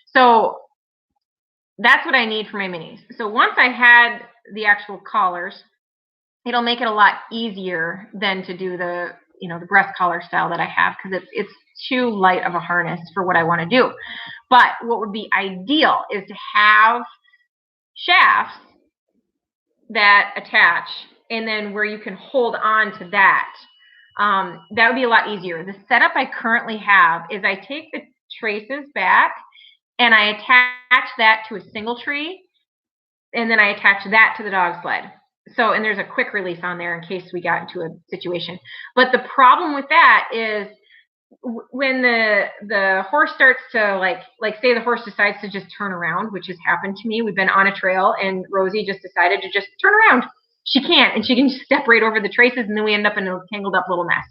So that's what I need for my minis. So once I had the actual collars, it'll make it a lot easier than to do the breast collar style that I have because it's too light of a harness for what I want to do. But what would be ideal is to have shafts that attach and then where you can hold on to that. That would be a lot easier. The setup I currently have is I take the traces back and I attach that to a single tree and then I attach that to the dog sled. So, and there's a quick release on there in case we got into a situation. But the problem with that is when the horse starts to like say the horse decides to just turn around, which has happened to me. We've been on a trail and Rosie just decided to just turn around. She can't, and she can just step right over the traces, and then we end up in a tangled up little mess.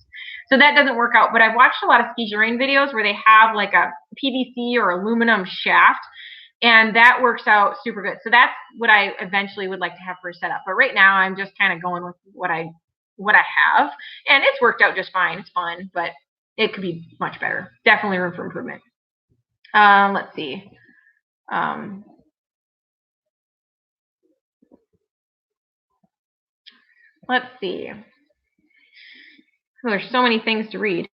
So that doesn't work out. But I've watched a lot of ski terrain videos where they have like a PVC or aluminum shaft, and that works out super good. So that's what I eventually would like to have for a setup. But right now I'm just kind of going with what I have, and it's worked out just fine. It's fun, but it could be much better. Definitely room for improvement. Let's see. Let's see. Oh, there's so many things to read.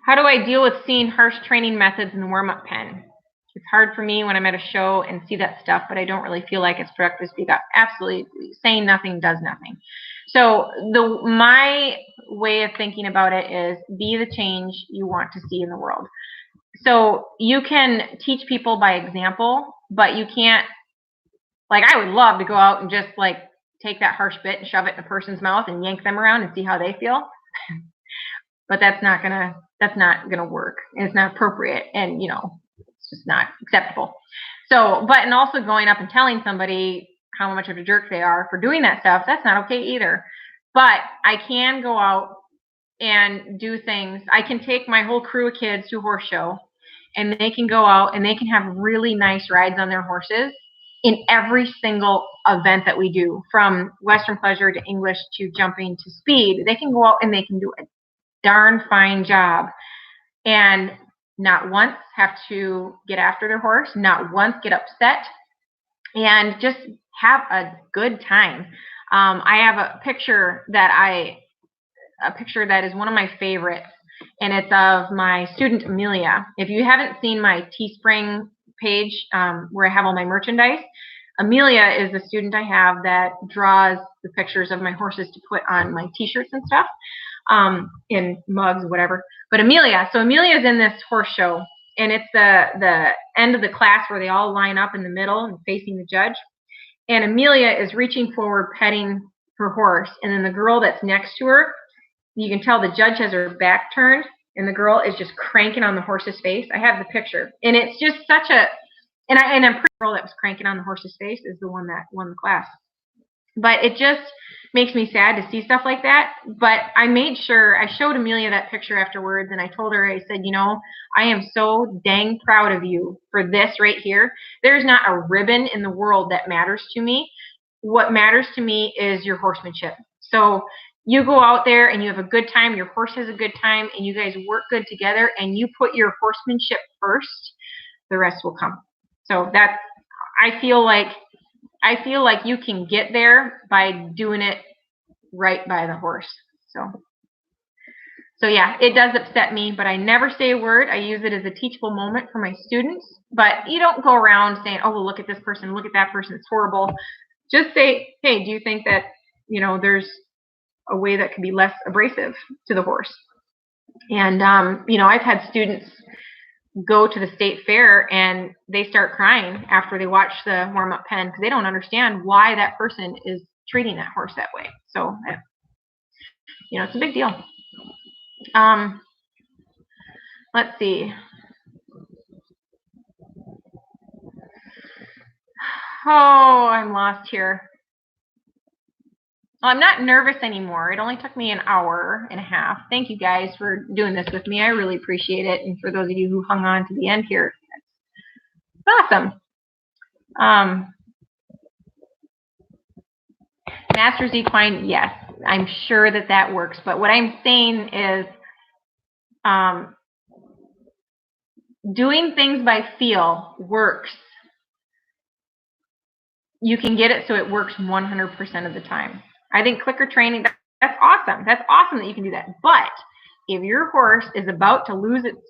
How do I deal with seeing harsh training methods in the warm-up pen? It's hard for me when I'm at a show and see that stuff, but I don't really feel like it's productive to speak up. Absolutely. Saying nothing does nothing. So my way of thinking about it is be the change you want to see in the world. So you can teach people by example, but you can't, like, I would love to go out and just like take that harsh bit and shove it in a person's mouth and yank them around and see how they feel. But that's not gonna work. And it's not appropriate. And it's just not acceptable. So, but and also going up and telling somebody how much of a jerk they are for doing that stuff, that's not okay either. But I can go out and do things. I can take my whole crew of kids to a horse show and they can go out and they can have really nice rides on their horses in every single event that we do, from Western Pleasure to English to jumping to speed. They can go out and they can do a darn fine job and not once have to get after their horse, not once get upset, and just have a good time. I have a picture that is one of my favorites, and it's of my student Amelia. If you haven't seen my Teespring page where I have all my merchandise, Amelia is the student I have that draws the pictures of my horses to put on my t-shirts and stuff. in mugs, whatever. But Amelia, so Amelia's in this horse show, and it's the end of the class where they all line up in the middle and facing the judge. And Amelia is reaching forward, petting her horse, and then the girl that's next to her, you can tell the judge has her back turned, and the girl is just cranking on the horse's face. I have the picture, and it's just such a, and I'm pretty sure the girl that was cranking on the horse's face is the one that won the class. But it just makes me sad to see stuff like that. But I made sure, I showed Amelia that picture afterwards, and I told her, I said, you know, I am so dang proud of you for this right here. There's not a ribbon in the world that matters to me. What matters to me is your horsemanship. So you go out there and you have a good time, your horse has a good time, and you guys work good together, and you put your horsemanship first, the rest will come. So that's, I feel like you can get there by doing it right by the horse. So yeah, it does upset me, but I never say a word. I use it as a teachable moment for my students. But you don't go around saying, oh, well, look at this person, look at that person, it's horrible. Just say, hey, do you think that, you know, there's a way that can be less abrasive to the horse? And, you know, I've had students go to the state fair and they start crying after they watch the warm-up pen because they don't understand why that person is treating that horse that way. So, you know, it's a big deal. Let's see. Oh, I'm lost here. Well, I'm not nervous anymore. It only took me an hour and a half. Thank you guys for doing this with me. I really appreciate it. And for those of you who hung on to the end here, it's awesome. Master's equine, yes, I'm sure that that works. But what I'm saying is doing things by feel works. You can get it so it works 100% of the time. I think clicker training, that's awesome. That's awesome that you can do that. But if your horse is about to lose its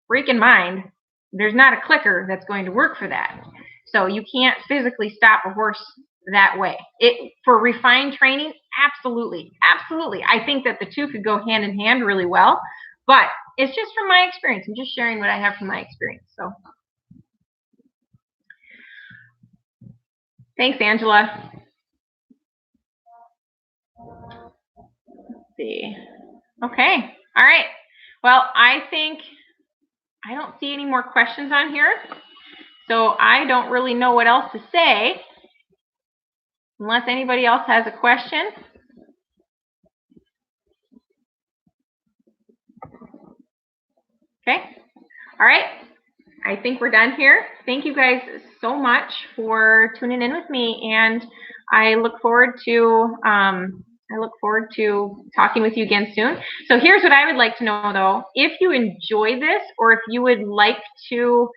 freaking mind, there's not a clicker that's going to work for that. So you can't physically stop a horse that way. For refined training, absolutely. Absolutely. I think that the two could go hand in hand really well. But it's just from my experience. I'm just sharing what I have from my experience. So thanks, Angela. Let's see. Okay. All right. Well, I think I don't see any more questions on here. So I don't really know what else to say unless anybody else has a question. Okay. All right. I think we're done here. Thank you guys so much for tuning in with me, and I look forward to talking with you again soon. So here's what I would like to know, though. If you enjoy this, or if you would like to,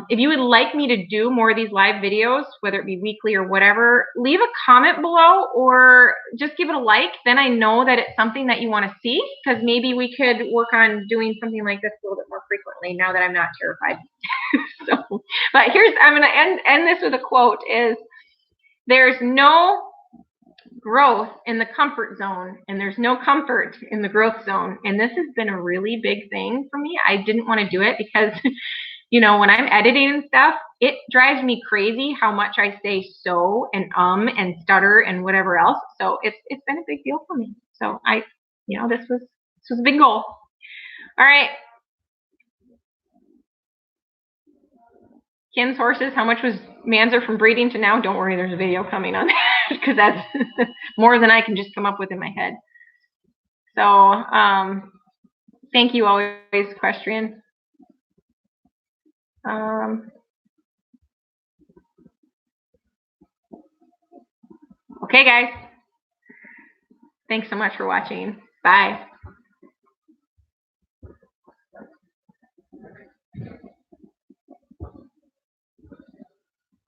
if you would like me to do more of these live videos, whether it be weekly or whatever, leave a comment below or just give it a like. Then I know that it's something that you want to see, because maybe we could work on doing something like this a little bit more frequently now that I'm not terrified. So, but I'm going to end this with a quote: is there's no growth in the comfort zone, and there's no comfort in the growth zone. And this has been a really big thing for me. I didn't want to do it because you know, when I'm editing and stuff, it drives me crazy how much I say so and stutter and whatever else. So it's been a big deal for me. So you know, this was a big goal. All right. Ken's horses, how much was Manzer from breeding to now? Don't worry, there's a video coming on that because that's more than I can just come up with in my head. So thank you always, Equestrian. Okay, guys. Thanks so much for watching. Bye.